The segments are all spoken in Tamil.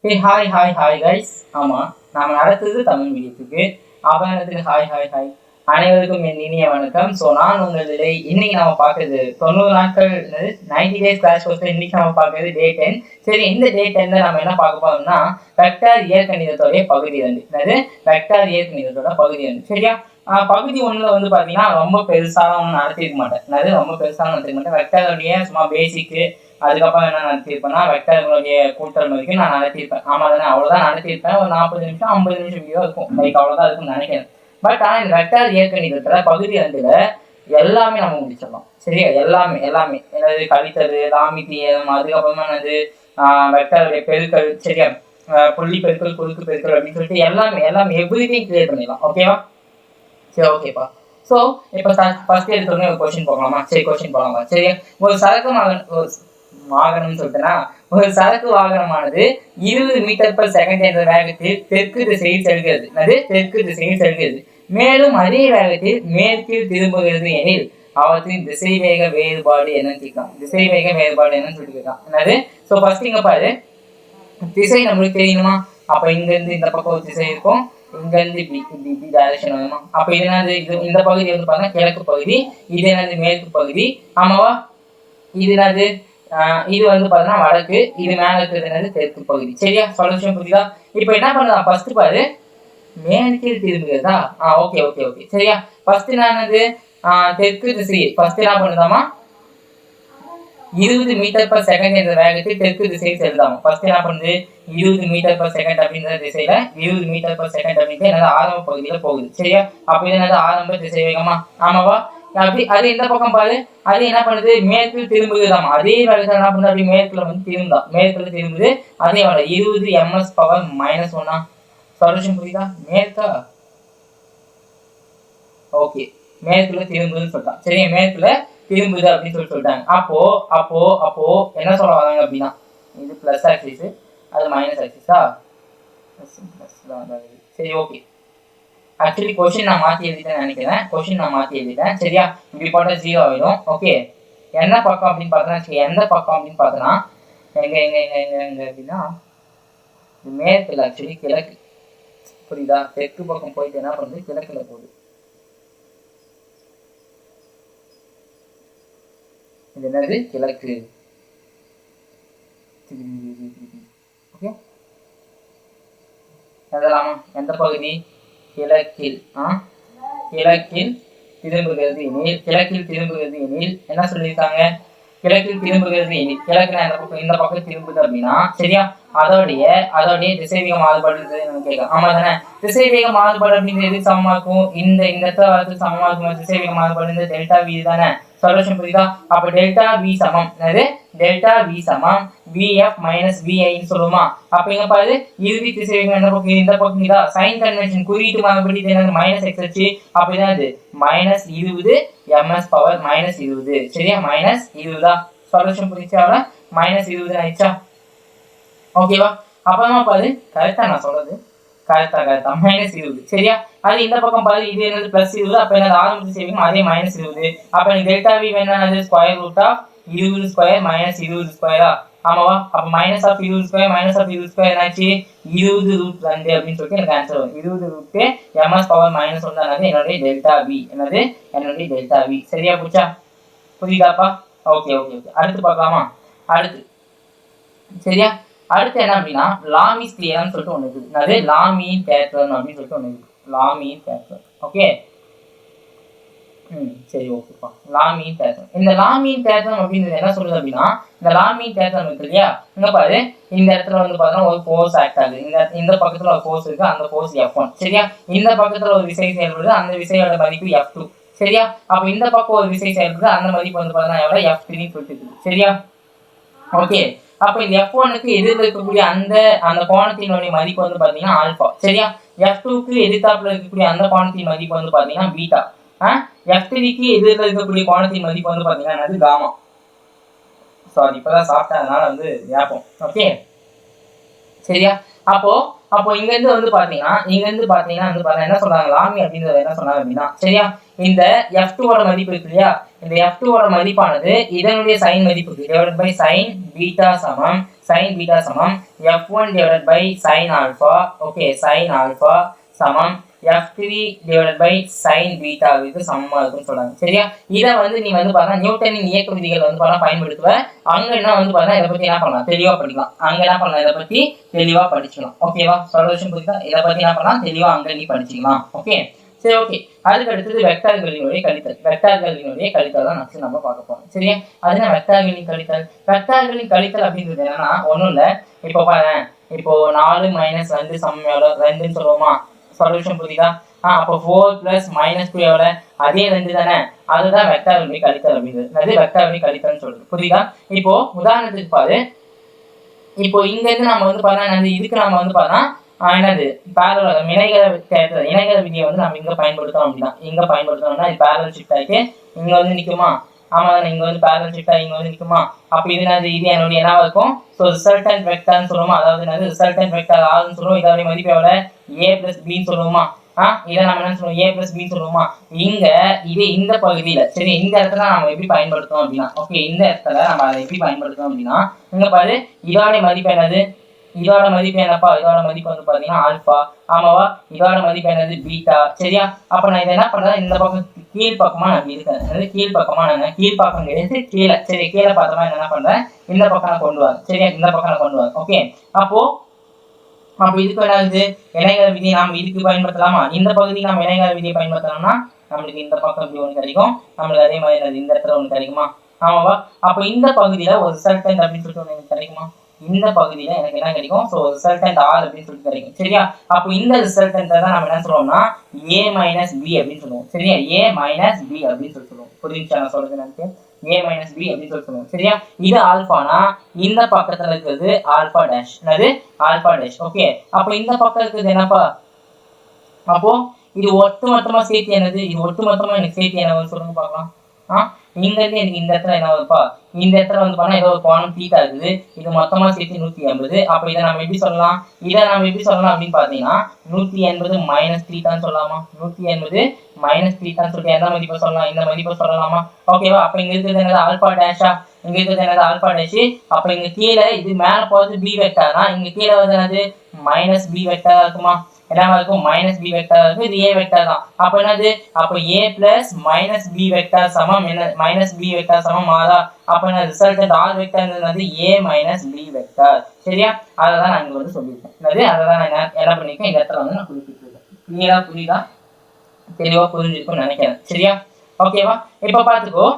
ஹே ஹாய் ஹாய் ஹாய் கைஸ். ஆமாம், நாம் நடத்துறது தமிழ் மீடியத்துக்கு. அபகரணத்துக்கு ஹாய் ஹாய் ஹாய். அனைவருக்கும் என் இனிய வணக்கம். ஸோ நான் உங்கள் விலை. இன்னைக்கு நம்ம பார்க்குறது 90 நாட்கள் 90 டேஸ் கிளாஸ் கோர்ஸில் இன்னைக்கு நம்ம பார்க்குறது டே 10. சரி, இந்த டே 10ல நம்ம என்ன பார்க்க போறோம்னா வெக்டார் இயற்கணிதத்தோடைய பகுதி 2. அதாவது வெக்டார் இயற்கணிதத்தோட பகுதி 2. சரியா? பகுதி 1ல வந்து பார்த்தீங்கன்னா ரொம்ப பெருசாக ஒன்றும் நடத்திருக்க மாட்டேன். அதாவது ரொம்ப பெருசாக நடத்திருக்க மாட்டேன். வெக்டாருடைய சும்மா பேசிக்கு, அதுக்கப்புறம் என்ன நடத்திருப்பேன்னா வெக்டர்களுடைய கூட்டல் வரைக்கும் நான் நடத்திருப்பேன். ஆமாம் தானே, அவ்வளோதான் நடத்திருப்பேன். ஒரு 40 நிமிஷம் 50 நிமிஷம் வீடியோ இருக்கும். லைக் அவ்வளோதான் இருக்கும்னு நினைக்கிறேன். பட் ஆனால் இந்த வெக்டார் இயற்கணிதத்தில் பகுதி 2ல எல்லாமே நம்ம முடிச்சிடலாம். சரியா? எல்லாமே எல்லாமே என்னது கழித்தது, லாமித்தியம், அதுக்கப்புறமா என்னது வெக்டாருடைய பெருக்கள், சரியா, புள்ளி பெருக்கள், குறுக்கு பெருக்கள் அப்படின்னு சொல்லிட்டு எல்லாமே எல்லாமே எவ்ரிதிங் கிளியர் பண்ணிடலாம். ஓகேவா? சரி, ஓகேப்பா. ஸோ இப்போ ஃபர்ஸ்ட் எடுத்தோடனே ஒரு கொஸ்டின் போகலாமா? சரி, கொஸ்டின் போகலாமா? சரி, ஒரு சரக்கு வாகனம்னு சொல்லிட்டேன்னா, ஒரு சரக்கு வாகனமானது 20 மீட்டர்/செகண்ட் என்ற வேகத்தில் தெற்கு திசையில் செல்கிறது. அது தெற்கு திசையில் செல்கிறது. மேலும் அதே வேகத்தில் மேற்கில் திரும்புகிறது எனில் அவற்றின் திசைவேக வேறுபாடு என்னன்னு கேட்கலாம். திசைவேக வேறுபாடு என்னன்னு சொல்லி கேட்கலாம். என்னது? ஸோ ஃபர்ஸ்ட் இங்க பாரு, திசை நம்மளுக்கு தெரியணுமா? அப்ப இங்க இருந்து இந்த பக்கம் ஒரு திசை இருக்கும், இங்க இருந்து இப்படி டைரக்ஷன் வருமா? அப்ப இது என்னது? இது இந்த பகுதி வந்து பாத்தீங்கன்னா கிழக்கு பகுதி, இது என்னது? மேற்கு பகுதி. ஆமாவா? இது என்னது? இது வந்து பாத்தீங்கன்னா வடக்கு, இது மேல இருக்கிறது என்னது? தெற்கு பகுதி. சரியா? சொல்யூஷன் புரியுதா? இப்ப என்ன பண்ணலாம்? ஃபர்ஸ்ட் பாரு, மேற்கில் திரும்புகிறதா? Okay okay okay. சரியா? ஃபர்ஸ்ட் என்னது? தெற்கு திசை. ஃபர்ஸ்ட் என்ன பண்ணுதாமா? 20 மீட்டர்/செகண்ட் என்ற வேகத்தில் தெற்கு திசையில் செல்லுதாமா. ஃபர்ஸ்ட் என்ன பண்ணுது? 20 மீட்டர்/செகண்ட் அப்படின்ற திசையில 20 மீட்டர்/செகண்ட் அப்படின்ட்டு என்னது? ஆரம்ப பகுதியில போகுது. சரியா? அப்ப இது என்னது? ஆரம்ப திசை வேகமா? ஆமாவா? அப்படி அது இந்த பக்கம் பாரு, அது என்ன பண்ணுது? மேற்கில் திரும்புதுதாமா. அதே வேகத்துல என்ன பண்ணுது? அப்படி மேற்குல வந்து திரும்புதா, மேற்குல திரும்புது. அதே எவ்வளோ? 20 ms/-1. சொல்யூஷன் புரியுதா? மேற்கா? ஓகே, மேற்குல திரும்புதுன்னு சொல்லிட்டான். சரியா? மேற்குல திரும்புது அப்படின்னு சொல்லிட்டாங்க. அப்போ அப்போ அப்போ என்ன சொல்ல வராங்க அப்படின்னா, இது பிளஸ் ஆக்சிஸ், அது மைனஸ் ஆக்சிஸா? சரி, ஓகே. ஆக்சுவலி கொஸ்டின் நான் மாற்றி எழுதிட்டேன்னு நினைக்கிறேன். சரியா? இப்படி போட்டா 0 ஆயிடும். ஓகே, என்ன பக்கம் அப்படின்னு பார்த்தோன்னா, எந்த பக்கம் அப்படின்னு பார்த்தோன்னா எங்க எங்க எங்க எங்க எங்க அப்படின்னா இது மேற்குல, ஆக்சுவலி கிழக்கு. புரியுதா? தெற்கு பக்கம் போயிட்டு என்ன பண்ணுது? கிழக்குல போகுது. இது என்னது? கிழக்கு. ஓகே, எழுதலாமா? எந்த பகுதி? கிழக்கில். கிழக்கில் திரும்புகிறது எனில் என்ன சொல்லியிருக்காங்க? கிழக்கில் திரும்புகிறது எனில், கிழக்குனா இந்த பக்கம் திரும்புது அப்படின்னா, சரியா, அதோடைய திசைவேக மாறுபாடு கேட்கலாம். ஆமா தானே? திசைவேக மாறுபாடு அப்படின்றது எதுக்கு சமமா இருக்கும்? இந்த இடத்துல வரதுக்கு சமமா இருக்கும். திசைவேக மாறுபாடு இந்த டெல்டா வி தானே. சொல்யூஷன் புரியுதா? அப்ப டெல்டா வி சமம் என்னது? டெல்டா வி சமம் விஎஃப் மைனஸ் விஐன்னு சொல்லுமா? அப்ப இங்க பாரு, இறுதி திசைவேகம் எந்த பக்கம்? இந்த பக்கம் இதா. சைன் கன்வென்ஷன் குறியீட்டு மாறுபடி மைனஸ் எக்ஸ் வச்சு, அப்ப என்னது? -20 ms/-20. சரியா? -20. சொல்யூஷன் புரிச்சா? -20 ஆயிடுச்சா? ஓகேவா? அப்புறமா பாரு, கரெக்டா நான் சொல்றது? கரெக்டா -20. சரியா? அது இந்த பக்கம் பாரு, இது என்னது? +20. அப்ப என்னது? ஆரம்ப திசைவேகம் அதே -20. அப்ப எனக்கு டெல்டா வி வேணாது ஸ்கொயர் ரூட் ஆஃப் 20 ஸ்கொயர் -20 ஸ்கொயரா? ஆமாவா? அப்ப -20 ஸ்கொயர் -20 ஸ்கொயர் என்னாச்சு? 20√2 அப்படின்னு சொல்லிட்டு எனக்கு ஆன்சர் வரும். 20√2 ms/-1 என்னுடைய டெல்டா வி. என்னது? என்னுடைய டெல்டா வி. சரியா போச்சா? புரியுதாப்பா? Okay okay okay. அடுத்து பார்க்கலாமா? அடுத்து, சரியா, அடுத்து என்ன அப்படின்னா லாமிஸ் தியரம்னு சொல்லிட்டு ஒன்று இருக்குது. அது லாமியின் தேற்றம் அப்படின்னு சொல்லிட்டு ஒன்று இருக்குது. லாமியின் தேற்றம். ஓகே, சரி, ஓகேப்பா. லாமியின் தேற்றம். இந்த லாமியின் தேற்றம் அப்படின்றது என்ன சொல்லுது அப்படின்னா, இந்த லாமியின் தேற்றம் இருக்கு இல்லையா, இங்க பாரு, இந்த இடத்துல வந்து பார்த்தோன்னா ஒரு ஃபோர்ஸ் ஆக்ட் ஆகுது. இந்த பக்கத்துல ஒரு ஃபோர்ஸ் இருக்கு, அந்த ஃபோர்ஸ் F1. சரியா? இந்த பக்கத்துல ஒரு விசை செயல்படுது, அந்த விசையோட மதிப்பு F2. சரியா? அப்ப இந்த பக்கம் ஒரு விசை செயல்படுது, அந்த மதிப்பு வந்து பார்த்தோன்னா எவ்வளோ? F3 சொல்லிட்டு. சரியா? ஓகே, அப்ப இந்த F1க்கு எதிரில் இருக்கக்கூடிய அந்த கோணத்தினுடைய மதிப்பு வந்து பாத்தீங்கன்னா ஆல்பா. சரியா? F2க்கு எதிர்த்தாப்புல இருக்கக்கூடிய அந்த கோணத்தின் மதிப்பு வந்து பாத்தீங்கன்னா பீட்டா. F3க்கு எதிரில் இருக்கக்கூடிய கோணத்தின் மதிப்பு வந்து பாத்தீங்கன்னா அது காமா. சாரி, இப்பதான் சாப்பிட்டேன், அதனால வந்து ஏப்போம். ஓகே, சரியா? அப்போ இங்க இருந்து வந்து பாத்தீங்கன்னா என்ன சொல்றாங்க? லாமி அப்படின்றது என்ன சொன்னாங்க அப்படின்னா, சரியா, இந்த F2ஓட மதிப்பு இருக்கு இல்லையா, இந்த F2ஓட மதிப்பானது இதனுடைய சைன் மதிப்புக்கு டிவைடட் பை சைன் பீட்டா சமம் sin beta சமம் f1 divided by sin alpha. Okay, sin alpha சமம் f3 divided by sin beta க்கு சமமா இருக்குன்னு சொல்றாங்க. சரியா? இத வந்து நீ வந்து பாத்தா நியூட்டனின் இயக்க விதிகள் வந்து பாத்தா பயன்படுத்துவ. அங்க என்ன வந்து பாத்தா இத பத்தி என்ன பண்ணலாம்? தெளிவா படிக்கலாம். அங்க என்ன பண்ணலாம்? இத பத்தி தெளிவா படிச்சுக்கலாம். ஓகேவா? சொல்யூஷன் புரியுதா? இத பத்தி என்ன பண்ணலாம்? தெளிவா அங்க நீ படிச்சுக்கலாம். ஓகே, சரி, ஓகே. அதுக்கு அடுத்தது வெக்டார்களினுடைய கழித்தல். வெக்டார்களினுடைய கழித்தல் தான் நெக்ஸ்ட் நம்ம பார்க்க போறோம். சரியா? அது என்ன வெக்டார்களின் கழித்தல்? வெக்டார்களின் கழித்தல் அப்படின்றது என்னன்னா ஒண்ணும் இல்ல. இப்போ பாரு, இப்போ 4 - 2 சமம் எவ்வளவு? 2ன்னு சொல்லுவோமா? சொல்யூஷன் புரியுதா? அப்போ 4 + -2 எவ்வளவு? அதே 2 தானே? அதுதான் வெக்டார்களின் கழித்தல் அப்படின்றது. அது வெக்டார்களின் கழித்தல்னு சொல்றது. புரியுதா? இப்போ உதாரணத்துக்கு பாரு, இப்போ இங்க இருந்து நம்ம வந்து பார்த்தா இதுக்கு நம்ம வந்து பார்த்தா என்னது பேரலல் இணைகர விதியை வந்து நம்ம இங்க பயன்படுத்தோம் அப்படின்னா இங்க பயன்படுத்தணும்னா இது பேரலல் ஷிஃப்ட் ஆயிட்டு இங்க வந்து நிக்குமா? ஆமா, இங்க வந்து பேரலல் ஷிஃப்ட் ஆகி இங்க வந்து நிக்குமா? அப்ப இது என்னுடைய என்னவா இருக்கும்? ஸோ ரிசல்டன்ட் வெக்டார்னு சொல்லுவோமா? அதாவது ரிசல்டன்ட் வெக்டார் ஆர்னு சொல்லுவோம். இதோட மதிப்பு எவ்வளவு? a + bன்னு சொல்லுவோமா? இதை நம்ம என்ன சொல்லுவோம்? a + bன்னு சொல்லுவோமா? இங்க இது இந்த பகுதியில சரி, இந்த இடத்துல நம்ம எப்படி பயன்படுத்துவோம் அப்படின்னா ஓகே, இந்த இடத்துல நம்ம அதை எப்படி பயன்படுத்துவோம் அப்படின்னா இங்க பாரு, இதோட மதிப்பு என்னது? இதோட மதிப்பு என்னப்பா? இதோட மதிப்பு வந்து பாத்தீங்கன்னா ஆல்பா. ஆமாவா? இதோட மதிப்பு என்னது? பீட்டா. சரியா? அப்ப நான் இதை என்ன பண்றேன்? இந்த பக்கம் கீழ்பக்கமா நான் இருக்கேன். கீழ்பக்கமா நான் கீழ்பக்கம் கிடையாது, கீழே. சரி, கீழே பார்த்தோமா என்ன பண்றேன்? இந்த பக்கம் நான் கொண்டு வரேன். சரியா? இந்த பக்கம் நான் கொண்டு வரேன். ஓகே, அப்போ இதுக்கு என்ன இணைகர விதியை நாம் இதுக்கு பயன்படுத்தலாமா? இந்த பகுதிக்கு நம்ம இணைகர விதியை பயன்படுத்தலாம்னா நம்மளுக்கு இந்த பக்கம் இப்படி ஒன்று கிடைக்கும். நம்மளுக்கு அதே மாதிரி இந்த இடத்துல ஒன்று கிடைக்குமா? ஆமாவா? அப்போ இந்த பகுதியில ஒரு ரிசல்டன்ட் அப்படின்னு சொல்லிட்டு ஒன்று கிடைக்குமா? இந்த பகுதியில எனக்கு என்ன கிடைக்கும்? ஸோ ரிசல்டன்ட் ஆர் அப்படின்னு சொல்லிட்டு கிடைக்கும். சரியா? அப்போ இந்த ரிசல்டன்ட்டை தான் நம்ம என்ன சொல்லுவோம்னா a - b அப்படின்னு சொல்லுவோம். சரியா? a - b அப்படின்னு சொல்லுவோம். புரியுதுச்சா நான் சொல்றது? எனக்கு a - b அப்படின்னு சொல்லுவோம். சரியா? இது ஆல்பானா இந்த பக்கத்துல இருக்கிறது ஆல்பா டேஷ். என்னது? Alpha dash. ஓகே, அப்போ இந்த பக்கம் இருக்கிறது என்னப்பா? அப்போ இது ஒட்டுமொத்தமா சேர்த்து என்னது? இது ஒட்டுமொத்தமா எனக்கு சேர்த்து என்ன சொல்லுங்க பார்க்கலாம். இங்க இருந்து எனக்கு இந்த இடத்துல என்ன வருப்பா? இந்த இடத்துல வந்து பாத்தா ஏதோ ஒரு கோணம் தீட்டா இருக்குது. இது மொத்தமா சேர்த்து 180. அப்ப இதை நம்ம எப்படி சொல்லலாம்? இதை நம்ம எப்படி சொல்லலாம் அப்படின்னு பாத்தீங்கன்னா 180 - தீட்டான்னு சொல்லலாமா? 180 - தீட்டான்னு சொல்லிட்டு எந்த மதிப்பை சொல்லலாம்? இந்த மதிப்பை சொல்லலாமா? ஓகேவா? அப்ப இங்க இருக்கிறது என்னது? ஆல்பா டேஷா? இங்க இருக்கிறது என்னது? Alpha dash. அப்ப இங்க கீழே இது மேல போறது பி வெக்டார்னா இங்க கீழே வந்து என்னது? -b வெக்டாரா இருக்குமா? என்னவா இருக்கும்? -b வெக்டார் இருக்கும். இது a வெக்டார் தான். அப்ப என்னது? அப்ப a + -b வெக்டார் சமம் என்ன? -b வெக்டார் சமம் ஆதா? அப்ப என்ன ரிசல்டன்ட் r வெக்டார் என்னது? a - b vector. சரியா? அத தான் நான் இங்க வந்து சொல்லிருக்கேன். என்னது? அத தான் நான் என்ன பண்ணிருக்கேன்? இந்த இடத்துல வந்து நான் குறிப்பிட்டிருக்கேன். கிளியரா புரியுதா? தெளிவா புரிஞ்சிருக்கும்னு நினைக்கிறேன். சரியா? ஓகேவா? இப்ப பாத்துக்கோ.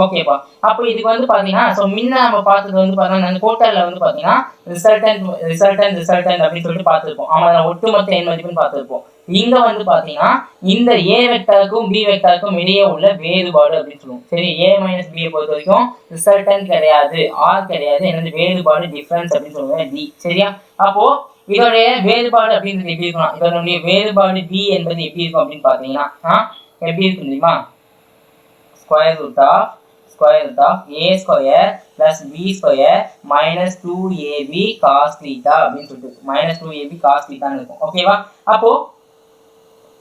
ஓகேப்பா. அப்போ இதுக்கு வந்து பாத்தீங்கன்னா முன்ன நம்ம பார்த்தது வந்து பாத்தீங்கன்னா அந்த கோட்டார்ல வந்து பாத்தீங்கன்னா ரிசல்டன்ட் அப்படின்னு சொல்லிட்டு பார்த்திருப்போம். ஆமா, ஒட்டுமொத்த எண் மதிப்புன்னு பார்த்திருப்போம். இங்க வந்து பாத்தீங்கன்னா இந்த a வெக்டாருக்கும் b வெக்டாருக்கும் இடையே உள்ள வேறுபாடு அப்படின்னு சொல்லுவோம். சரி, a - b பொறுத்த வரைக்கும் ரிசல்டன்ட் கிடையாது, r கிடையாது. என்னது? வேறுபாடு, டிஃபரன்ஸ் அப்படின்னு சொல்லுவோம், d. சரியா? அப்போ இதோடைய வேறுபாடு அப்படின்றது எப்படி இருக்கும்? இதனுடைய வேறுபாடு d என்பது எப்படி இருக்கும் அப்படின்னு பாத்தீங்கன்னா எப்படி இருக்கும் தெரியுமா? square root of a square plus b square minus 2ab cos theta அப்படின்னு சொல்லிட்டு -2ab cos theta ன்னு இருக்கும். ஓகேவா? அப்போ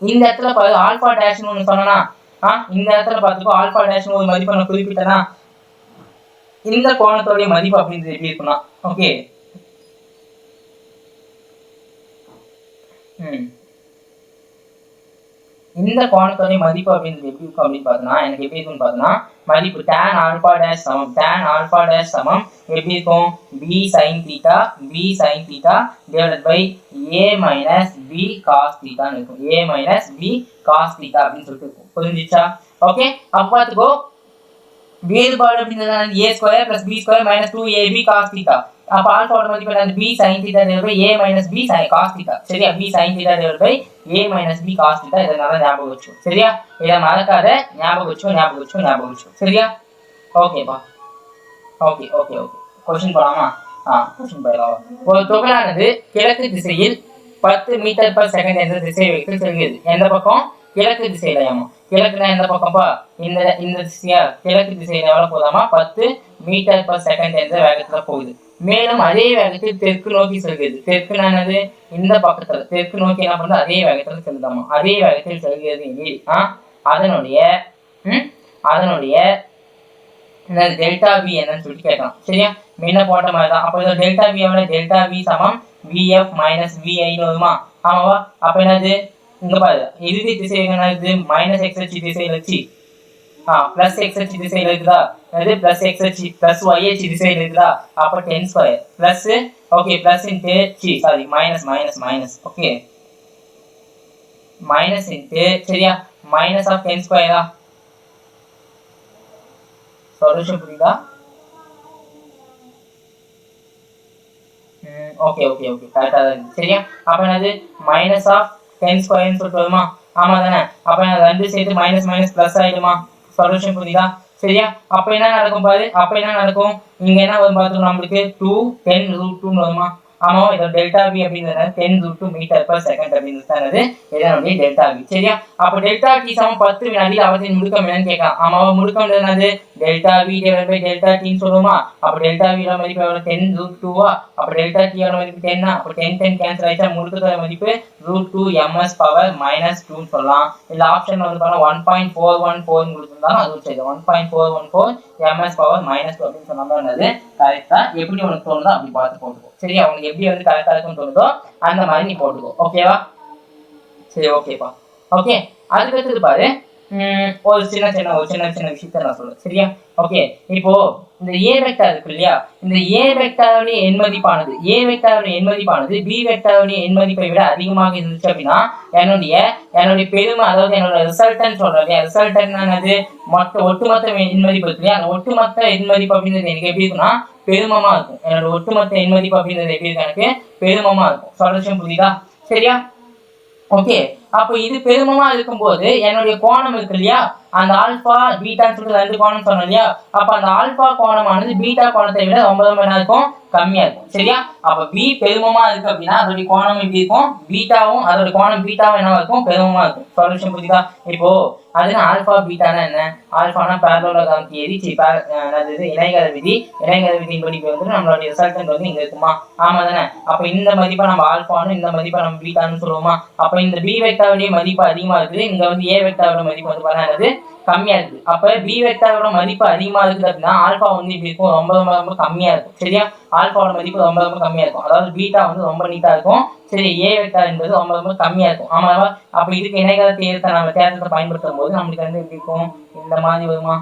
இந்த இடத்துல பாரு ஆல்பா டேஷ்னு ஒன்று சொன்னா இந்த இடத்துல பார்த்துக்கோ ஆல்பா டேஷ்னு ஒரு மதிப்பை நான் குறிப்பிட்டேன்னா இந்த கோணத்தோடைய மதிப்பு அப்படின்றது எப்படி இருக்குன்னா ஓகே இந்த கோணத்தோடைய மதிப்பு அப்படின்றது எப்படி இருக்கும் அப்படின்னு பார்த்தோம்னா எனக்கு எப்படி இருக்குன்னு பார்த்தோம்னா மதிப்பு tan ஆல்பா டேஷ் சமம் எப்படி இருக்கும்? b sin theta divided by a minus b cos theta ன்னு இருக்கும். a minus b cos theta அப்படின்னு சொல்லிட்டு இருக்கும். புரிஞ்சுச்சா? ஓகே, அப்ப பார்த்துக்கோ வேறுபாடு அப்படின்றது a square plus b square minus 2ab cos theta. அப்ப ஆல்பாவோட மதிப்பு என்னது? b sin theta divided by a minus b cos theta. சரியா? b sin theta divided by a minus b cos theta. இத நல்லா ஞாபகம் வச்சுக்கோ. சரியா? இத மறக்காத, ஞாபகம் வச்சுக்கோ. சரியா? ஓகேப்பா. ஓகே. क्वेश्चन போலாமா? क्वेश्चन போலாம். ஒரு துகளானது கிழக்கு திசையில் 10 மீட்டர்/செகண்ட் என்ற திசையை வைத்து செல்கிறது. எந்த பக்கம்? கிழக்கு திசையிலயாமா. கிழக்குனா எந்த பக்கம்ப்பா? இந்த திசையா? கிழக்கு திசையில எவ்வளவு போதாமா? 10 மீட்டர்/செகண்ட் என்ற வேகத்துல போகுது. மேலும் அதே வேகத்தில் தெற்கு நோக்கி செல்கிறது. தெற்குனா என்னது? இந்த பக்கத்துல தெற்கு நோக்கி என்ன பண்றது? அதே வேகத்துல செல்லுதாமா. அதே வேகத்தில் செல்கிறது எனில் அதனுடைய என்னது டெல்டா வி என்னன்னு சொல்லிட்டு கேட்கலாம். சரியா, முன்ன போட்ட மாதிரி தான். அப்போ இதில் டெல்டா வி எவ்வளோ, டெல்டா வி சமம் விஎஃப் மைனஸ் விஐன்னு வருமா? ஆமாவா? அப்போ என்னது இங்க பாரு, இறுதி திசை என்னது மைனஸ் எக்ஸ் அச்சு திசையில் வச்சு பிளஸ் எக்ஸ் அச்சு திசையில் இருக்குதா, அது பிளஸ் எக்ஸ் அச்சு பிளஸ் ஒய் அச்சு திசையில் இருக்குதா, அப்போ 10 square plus okay plus into sorry minus minus minus okay minus into சரியா மைனஸ் ஆஃப் 10 ஸ்கொயரா. சொல்யூஷன் புரியுதா? ஓகே ஓகே ஓகே கரெக்டாக தான் இருக்குது. சரியா, அப்போ என்னது மைனஸ் ஆஃப் 10 ஸ்கொயர்னு சொல்லிட்டு வருமா? ஆமாம் தானே? அப்போ நான் ரெண்டு சேர்த்து மைனஸ் மைனஸ் ப்ளஸ் ஆகிடுமா? சொல்யூஷன் புரியுதா? சரியா, அப்போ என்ன நடக்கும் பாரு, அப்போ என்ன நடக்கும், இங்கே என்ன வரும் பார்த்துக்கணும், நம்மளுக்கு 2 10√2 வருமா? ஆமாம், இதோட டெல்டா வி அப்படின்றது 10√2 மீட்டர்/செகண்ட் அப்படின்றது இதனுடைய டெல்டா வி. சரியா, அப்போ டெல்டா டி சமம் 10 வினாடி அவற்றின் முடுக்கம் என்னன்னு கேட்கலாம். ஆமாவா, முடுக்கம் என்னது delta V divide by delta டின்னு சொல்லுவோமா? அப்போ டெல்டா வி மதிப்பு எவ்வளோ, 10√2வா? அப்போ டெல்டா டி மதிப்பு 10, அப்போ 10 கேன்சல் ஆயிடுச்சா, முடுக்கத்தோட மதிப்பு √2 ms/-2 சொல்லலாம். இந்த ஆப்ஷன் வந்து பாருங்க 1.414 கொடுத்துருந்தாலும் அதுவும் சரி, 1.414 ms/-2 அப்படின்னு சொன்னது கரெக்டா. எப்படி உனக்கு தோணுதோ அப்படி பார்த்து போட்டுக்கோ. சரியா, உனக்கு எப்படி வந்து கரெக்டா இருக்குன்னு தோணுதோ அந்த மாதிரி நீ போட்டுக்கோ. ஓகேவா? சரி ஓகேப்பா. ஓகே, அதுக்கு அடுத்தது பாரு, ஒரு சின்ன சின்ன விஷயத்த நான் சொல்றேன். சரியா, ஓகே. இப்போ இந்த ஏ வெக்டார் இருக்கு இல்லையா, இந்த ஏ வெக்டாருடைய எண் மதிப்பானது பி வெக்டாருடைய எண் மதிப்பை விட அதிகமாக இருந்துச்சு அப்படின்னா என்னுடைய பெருமை, அதாவது என்னோட ரிசல்டன் சொல்றேன். ரிசல்டன் என்னது, ஒட்டுமொத்த எண் மதிப்பு இருக்கு இல்லையா, அந்த ஒட்டுமொத்த எண் மதிப்பு அப்படின்றது எனக்கு எப்படி இருக்குன்னா பெருமமா இருக்கும். என்னோட ஒட்டுமொத்த எண் மதிப்பு அப்படின்றது எப்படி இருக்கு, எனக்கு பெருமமா இருக்கும். சொல்யூஷன் புரியுதா? சரியா, ஓகே. அப்போ இது பெருமமா இருக்கும்போது என்னுடைய கோணம் இருக்கு இல்லையா, அந்த ஆல்பா பீட்டான்னு சொல்லிட்டு 2 கோணம் சொன்னோம் இல்லையா, அப்ப அந்த ஆல்பா கோணமானது பீட்டா கோணத்தை விட ரொம்ப என்ன இருக்கும், கம்மியா இருக்கும். சரியா, அப்ப பி பெருமமா இருக்கு அப்படின்னா அதோடைய கோணம் எப்படி இருக்கும், பீட்டாவும் அதோட கோணம் பீட்டாவும் என்னவா இருக்கும், பெருமமா இருக்கும். சொல்யூஷன் புரியுதா? இப்போ அதுனா ஆல்பா பீட்டானா என்ன, ஆல்பானா பேரலோகிராம் தியரி, இணைகர விதியின்படி வந்து நம்மளுடைய ரிசல்டன்ட் வந்து இங்க இருக்குமா? ஆமா தானே? அப்ப இந்த மதிப்பை நம்ம ஆல்பானும் இந்த மதிப்பை நம்ம பீட்டான்னு சொல்லுவோமா? அப்ப இந்த பி வெக்டாருடைய மதிப்பு அதிகமா இருக்குது, இங்க வந்து ஏ வெக்டாரோட மதிப்பு வந்து பாருங்க கம்மியா இருக்கு. அப்ப பி வெக்டாரோட மதிப்பு அதிகமா இருக்குது அப்படின்னா ஆல்பா வந்து இப்படி இருக்கும், ரொம்ப ரொம்ப ரொம்ப கம்மியா இருக்கும். சரியா, ஆல்பாவோட மதிப்பு ரொம்ப ரொம்ப கம்மியா இருக்கும், அதாவது பீட்டா வந்து ரொம்ப நீட்டா இருக்கும். சரி, ஏ வெக்டார் என்பது ரொம்ப ரொம்ப கம்மியா இருக்கும். ஆமாவா? அப்ப இதுக்கு இணைகர தேற்றத்தை பயன்படுத்தும் போது நம்மளுக்கு வந்து எப்படி இருக்கும், இந்த மாதிரி வருமா?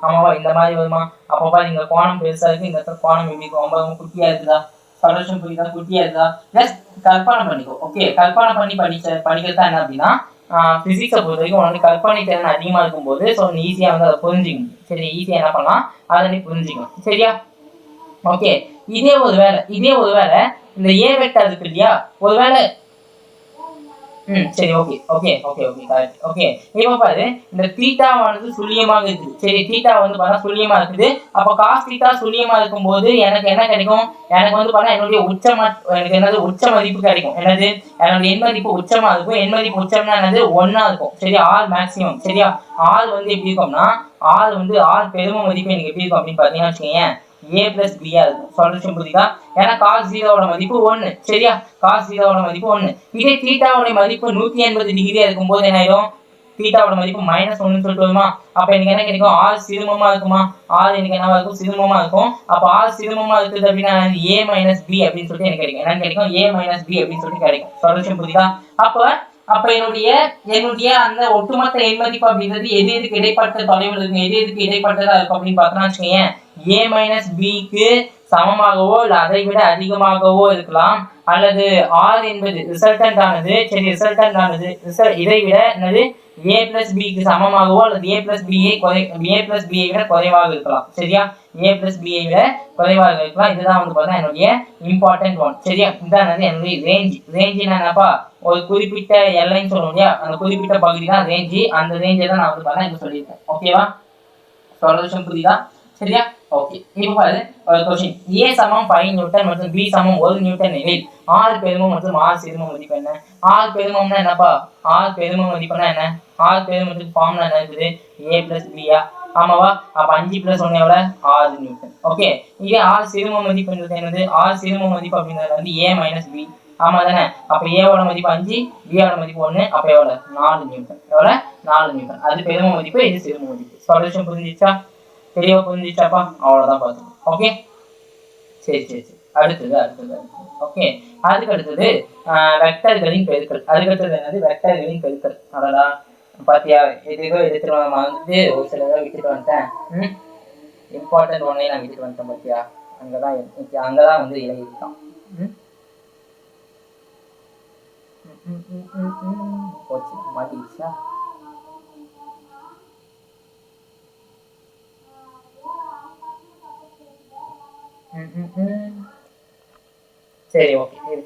ஆமாவா, இந்த மாதிரி வருமா? அப்பப்பா இங்க கோணம் பெருசா இருக்கு, இந்த இடத்துல கோணம் எப்படி இருக்கும், ரொம்ப ரொம்ப குட்டியா இருக்குதா? சொல்யூஷன் புரியுதா? குட்டியா இருக்குதா? ஜஸ்ட் கற்பனை பண்ணிக்கோ. ஓகே, கற்பனை பண்ணி படிக்கிறது என்ன அப்படின்னா பிசிக்ஸை பொறுத்த வரைக்கும் உனக்கு கற்பனை திறன் அதிகமா இருக்கும்போது ஸோ நீ ஈஸியா வந்து அதை புரிஞ்சுக்கணும். சரி, ஈஸியா என்ன பண்ணலாம், அதை நீ புரிஞ்சுக்கணும். சரியா, ஓகே. இதே ஒருவேளை இந்த ஏ வெக்டார் இருக்கு இல்லையா, ஒருவேளை சரி okay okay okay okay correct. Okay, இப்போ பாரு, இந்த தீட்டாவானது சுழியமாக இருக்குது. சரி, தீட்டா வந்து பார்த்தா சுழியமா இருக்குது. அப்போ காஸ் தீட்டா சுழியமா இருக்கும்போது எனக்கு என்ன கிடைக்கும், எனக்கு வந்து பார்த்தா என்னுடைய உச்ச மதிப்பு கிடைக்கும். என்னது, என்னுடைய எண் மதிப்பு உச்சமா இருக்கும். எண் மதிப்பு உச்சம்னா என்னது, 1 இருக்கும். சரியா, ஆர் மேக்ஸிமம். சரியா, ஆர் வந்து எப்படி இருக்கும்னா ஆர் பெரும மதிப்பு எனக்கு எப்படி இருக்கும் அப்படின்னு பார்த்தீங்கன்னா வச்சுக்கோங்க a plus b இருக்கும். சொல்யூஷன் புரியுதா? ஏன்னா cos 0 மதிப்பு 1. சரியா, cos 0 மதிப்பு 1. இதே தீட்டாவோட மதிப்பு 180 டிகிரியா இருக்கும்போது என்ன ஆயிடும், தீட்டாவோட மதிப்பு -1 சொல்லிட்டு வருமா? அப்ப எனக்கு என்ன கிடைக்கும், r சிறுமமா இருக்குமா? r எனக்கு என்னவா இருக்கும், சிறுமமா இருக்கும். அப்ப r சிறுமமா இருக்குது அப்படின்னா a minus b அப்படின்னு சொல்லிட்டு எனக்கு கிடைக்கும். என்ன கிடைக்கும், a minus b அப்படின்னு சொல்லிட்டு கிடைக்கும். சொல்யூஷன் புரியுதா? அப்ப என்னுடைய அந்த ஒட்டுமொத்த எண் மதிப்பு அப்படின்றது எது எதுக்கு இடைப்பட்ட தொலைவில் இருக்கும், எது எதுக்கு இடைப்பட்டதா இருக்கும் அப்படின்னு பார்த்தோம்னா வச்சுக்கோங்க, a minus b-க்கு சமமாகவோ இல்லை அதை விட அதிகமாகவோ இருக்கலாம். அல்லது r என்பது ரிசல்டன்ட் ஆனது இதை விட என்னது a plus b-க்கு சமமாகவோ அல்லது a plus b-ஐ விட குறைவாக இருக்கலாம். சரியா, a plus b-ஐ விட குறைவாக இருக்கலாம். இதுதான் வந்து பார்த்தா என்னுடைய இம்பார்ட்டன்ட் ஒன். சரியா, இதுதான் என்னுடைய ரேஞ்ச் என்னப்பா, ஒரு குறிப்பிட்ட எல்லைன்னு சொல்லுவோம் இல்லையா, அந்த குறிப்பிட்ட பகுதி தான் ரேஞ்சு. அந்த ரேஞ்சை தான் நான் வந்து பார்த்தா இங்க சொல்லியிருக்கேன். ஓகேவா, சொல்யூஷன் புரியுதா? சரியா, ஓகே. இப்போ பாரு ஒரு क्वेश्चन, a சமம் 5 நியூட்டன் மற்றும் b சமம் 1 நியூட்டன் எனில் r பெருமம் மற்றும் r சிறும மதிப்பு என்ன? r பெருமம்னா என்னப்பா, r பெரும மதிப்புனா என்ன, r பெருமத்துக்கு ஃபார்முலா என்ன இருக்குது, a plus b ஆ? ஆமாவா, அப்ப 5 plus 1 எவ்வளவு, 6 நியூட்டன். ஓகே, இதே r சிறும மதிப்புன்றது என்னது, r சிறும மதிப்பு அப்படின்றது வந்து a minus b. ஆமா தானே, அப்ப a ஓட மதிப்பு 5, b ஓட மதிப்பு 1, அப்ப எவ்வளவு, 4 நியூட்டன். எவ்வளவு, 4 நியூட்டன். அது பெரும மதிப்பு, இது சிறும மதிப்பு. சொல்யூஷன் புரிஞ்சிச்சா? தெளிவா புரிஞ்சிச்சாப்பா? அவ்வளவுதான் பார்த்துக்கோ. ஓகே, சரி சரி சரி. அடுத்தது ஓகே. அதுக்கு அடுத்தது வெக்டர்களின் பெருக்கல். அதுக்கு அடுத்தது என்னது? வெக்டர்களின் பெருக்கல். அதெல்லாம் பாத்தியா, எதுக்கோ எடுத்துட்டு வந்து ஒரு சில விட்டுட்டு வந்துட்டேன். இம்பார்ட்டன்ட் ஒன்னையும் நான் விட்டுட்டு வந்துட்டேன் பாத்தியா. அங்கதான் வந்து இலை இருக்கான். போச்சு, மாட்டிக்கிச்சா? சரி ஓகே. இருக்குது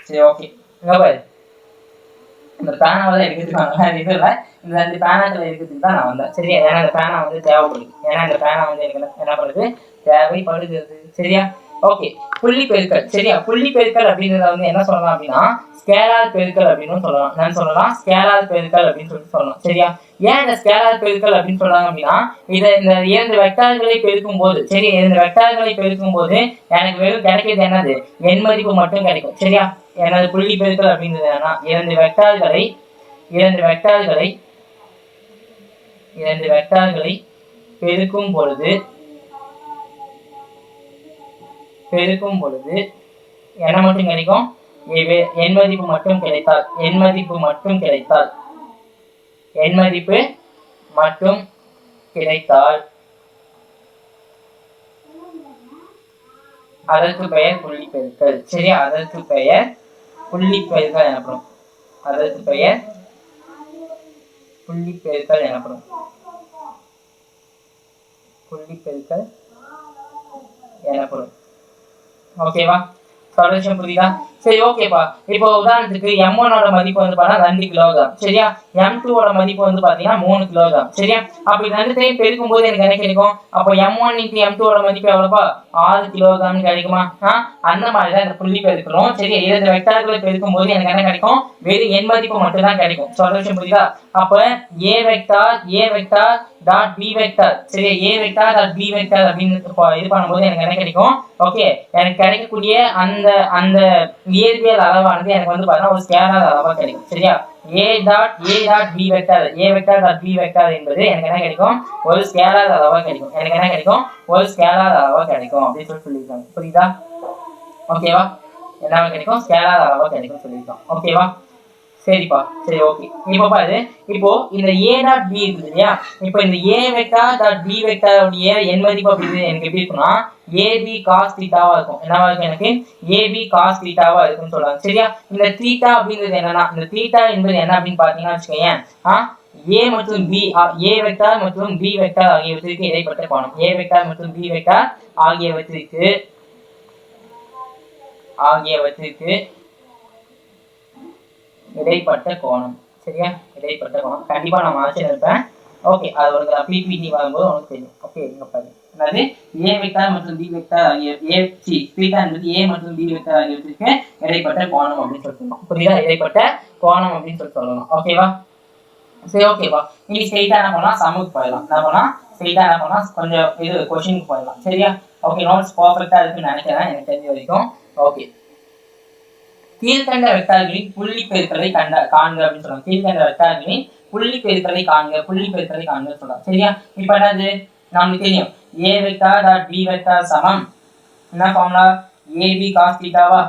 சரி ஓகே. இங்க பாரு, இந்த பேனாவை தான் எடுக்கிறதுக்காங்க இது இல்லை. இந்த 2 பேனாக்களை இருக்கிறதுக்கு தான் நான் வந்தேன். சரியா? ஏன்னா இந்த பேனா வந்து தேவைப்படுது. ஏன்னா இந்த பேனா வந்து எனக்கு என்ன பண்ணுது? தேவைப்படுகிறது. சரியா? ஓகே. புள்ளி பெருக்கல். சரியா? புள்ளி பெருக்கல் அப்படின்றத வந்து என்ன சொல்லலாம் அப்படின்னா ஸ்கேலார் பெருக்கல் அப்படின்னு சொல்லலாம். என்னன்னு சொல்லலாம்? ஸ்கேலார் பெருக்கல் அப்படின்னு சொல்லலாம். சரியா? ஏன் இந்த ஸ்கேலார் பெருக்கல் அப்படின்னு சொல்றாங்க அப்படின்னா இந்த 2 வெக்டார்களை பெருக்கும் போது, சரி, 2 வெக்டார்களை பெருக்கும் போது எனக்கு வெறும் கிடைக்கிறது என்னது? எண் மதிப்பு மட்டும் கிடைக்கும். சரியா? எனது புள்ளி பெருக்கல் அப்படின்றது என்னன்னா 2 வெக்டார்களை பெருக்கும் பொழுது என்ன மட்டும் கிடைக்கும்? எண் மதிப்பு மட்டும் கிடைத்தால் அதற்கு பெயர் புள்ளி பெருக்கல். சரியா? அதற்கு பெயர் புள்ளி பெருக்கல் எனப்படும். ஓகேவா? சொல்யூஷன் புரியுதா? சரி ஓகேப்பா. இப்போ உதாரணத்துக்கு M1ஓட மதிப்பு வந்து பார்த்தா 2 கிலோகிராம். சரியா? M2ஓட மதிப்பு வந்து பார்த்தீங்கன்னா 3 கிலோகிராம். சரியா? அப்படி 2த்தையும் பெருக்கும் போது எனக்கு என்ன கிடைக்கும்? அப்போ M1 × M2ஓட மதிப்பு எவ்வளோப்பா? 6 கிலோகிராம் கிடைக்குமா? அந்த மாதிரி தான் இந்த புள்ளி பெருக்கிறோம். சரியா? 2 வெக்டார்களை பெருக்கும் போது எனக்கு என்ன கிடைக்கும்? வெறும் எண் மதிப்பு மட்டும் தான் கிடைக்கும். சொல்யூஷன் புரியுதா? அப்ப A vector dot B vector. சரியா? A vector dot B vector அப்படின்னு இது பண்ணும்போது எனக்கு என்ன கிடைக்கும்? ஓகே, எனக்கு கிடைக்கக்கூடிய அந்த இயற்பியல் அளவானது எனக்கு வந்து பார்த்தா ஒரு ஸ்கேலார் அளவா கிடைக்கும். சரியா? A டாட் B வெக்டார் என்பது எனக்கு என்ன கிடைக்கும்? ஒரு ஸ்கேலார் அளவா கிடைக்கும். அப்படின்னு சொல்லியிருக்காங்க. புரியுதா? ஓகேவா? என்ன கிடைக்கும்? ஸ்கேலார் அளவா கிடைக்கும் சொல்லியிருக்கோம். ஓகேவா? சரிப்பா. சரி ஓகே. இப்போ பாரு, இப்போ இந்த A டாட் B இருக்குது இல்லையா? இப்போ இந்த A வெக்டார் டாட் B வெக்டாருடைய எண் மதிப்பு அப்படி எனக்கு எப்படி இருக்குன்னா AB cos தீட்டாவா இருக்கும். என்னவா இருக்கு? எனக்கு AB cos தீட்டாவா இருக்குன்னு சொல்றாங்க. சரியா? இந்த தீட்டா அப்படிங்கிறது என்னன்னா, இந்த தீட்டா என்பது என்ன அப்படின்னு பாத்தீங்கன்னா வச்சுக்கோங்க, A மற்றும் B, A வெக்டார் மற்றும் B வெக்டார் ஆகியவற்றிற்கு இடைப்பட்ட கோணம். A வெக்டார் மற்றும் B வெக்டார் ஆகியவற்றிற்கு இடைப்பட்ட கோணம். சரியா? இடைப்பட்ட கோணம் கண்டிப்பா நான் மாற்றிருப்பேன். ஓகே, அது ஒரு பிபிடி வரும்போது உனக்கு தெரியும். ஓகே, இங்க பாருங்க. அதாவது A வெக்டார் மற்றும் B வெக்டார் தீட்டா என்பது A மற்றும் B வெக்டார் ஆகியவற்றிற்கு இடைப்பட்ட கோணம் அப்படின்னு சொல்லணும். புரியுதா? இடைப்பட்ட கோணம் அப்படின்னு சொல்லலாம். ஓகேவா? சரி ஓகேவா? நீ ஸ்ட்ரெயிட்டா என்ன பண்ணலாம்? சமுக்கு போயிடலாம். என்ன பண்ணலாம்? கொஞ்சம் இது கொஸ்டினுக்கு போயிடலாம். சரியா? ஓகே, நோட்ஸ் பர்ஃபெக்ட்டா இருக்குன்னு நினைக்கிறேன் எனக்கு தெரிஞ்ச வரைக்கும். ஓகே, கீழ்கண்ட வெக்டார்களின் புள்ளி பெருக்கலை காண்க அப்படின்னு சொல்றாங்க. கீழ்கண்ட வெக்டார்களின் புள்ளி பெருக்கலை காண்க சொல்றாங்க. சரியா? இப்ப என்னது? நமக்கு தெரியும் A vector dot B vector சமம் என்ன ஃபார்முலா? AB cos தீட்டாவா?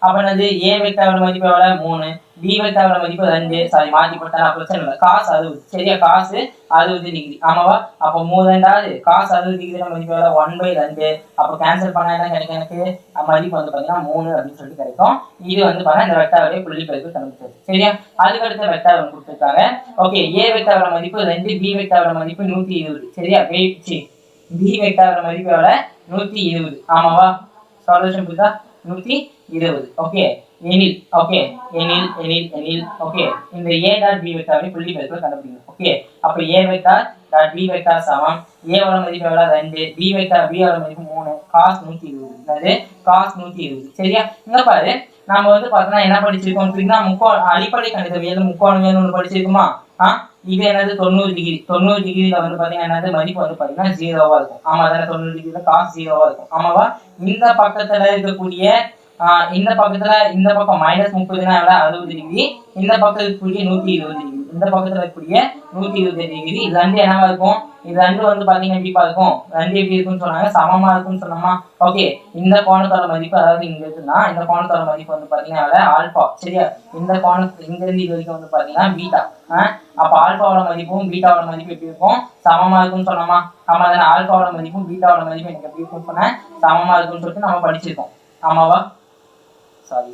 அப்ப என்னது? A வெக்டாரோட மதிப்பு எவ்வளவு? 3. B வெக்டாரோட மதிப்பு 2. சாரி, மாத்தி போட்டா பிரச்சனை இல்லை. cos 60. சரியா? cos 60 degree. ஆமாவா? அப்ப 3 cos 60 டிகிரியோட மதிப்பு எவ்வளவு? 1/2. அப்ப கேன்சல் பண்ணா என்ன கிடைக்கும்? எனக்கு மதிப்பு வந்து பாத்தீங்கன்னா 3 அப்படின்னு சொல்லிட்டு கிடைக்கும். இது வந்து பாத்தீங்கன்னா இந்த வெக்டாரோட புள்ளி பெருக்கல் கண்டுபிடிச்சது. சரியா? அதுக்கு அடுத்த வெக்டார் ஒன்று கொடுத்துருக்காங்க. ஓகே, A வெக்டாரோட மதிப்பு 2, B வெக்டாரோட மதிப்பு 120. சரியா? B வெக்டாரோட மதிப்பு எவ்வளவு? 120. ஆமாவா? சொல்யூஷன் புரியுதா? 120. ஓகே, எனில் ஓகே இந்த A டாட் B வெக்டாரை புள்ளி பெருக்கல் கண்டுபிடிக்கணும். ஓகே, அப்ப A vector dot B vector சமம் A ஓட மதிப்பு எவ்வளவு? 2, B ஓட மதிப்பு 3, cos 120. என்னது? cos 120. சரியா? இங்க பாரு, நாம வந்து பார்த்தோம்னா என்ன படிச்சிருக்கோம்? அடிப்படை கணிதவியல் முக்கோணவியல் ஒன்று படிச்சிருக்குமா? இது என்னது 90°. 90°ல வந்து பாத்தீங்கன்னா என்னது மதிப்பு வந்து பாத்தீங்கன்னா 0வா இருக்கும். ஆமா தானே, 90°ல cos 0வா இருக்கும். ஆமாவா? இந்த பக்கத்துல இருக்கக்கூடிய இந்த பக்கம் -30னா 60°, இந்த பக்கத்துல இருக்கக்கூடிய 120°, இந்த பக்கத்துல இருக்கக்கூடிய 120°. இது ரெண்டு என்னவா இருக்கும்? இது ரெண்டு வந்து பாத்தீங்கன்னா எப்படி இருக்கும்? ரெண்டு எப்படி இருக்குன்னு சொன்னாங்க, சமமா இருக்குன்னு சொன்னோமா? ஓகே, இந்த கோணத்தோட மதிப்பு, அதாவது இங்க இருக்குன்னா இந்த கோணத்தோட மதிப்பு வந்து பாத்தீங்கன்னா ஆல்பா. சரியா? இந்த கோணத்துக்கு இங்க இருந்து இது வரைக்கும் வந்து பாத்தீங்கன்னா பீட்டா. அப்ப ஆல்பாவோட மதிப்பும் பீட்டாவோட மதிப்பு எப்படி இருக்கும்? சமமா இருக்குன்னு சொன்னோமா? ஆமா தானே, ஆல்பாவோட மதிப்பும் பீட்டாவோட மதிப்பு எனக்கு எப்படி இருக்குன்னு சொன்னேன், சமமா இருக்குன்னு சொல்லிட்டு நம்ம படிச்சிருக்கோம். ஆமாவா? சாரி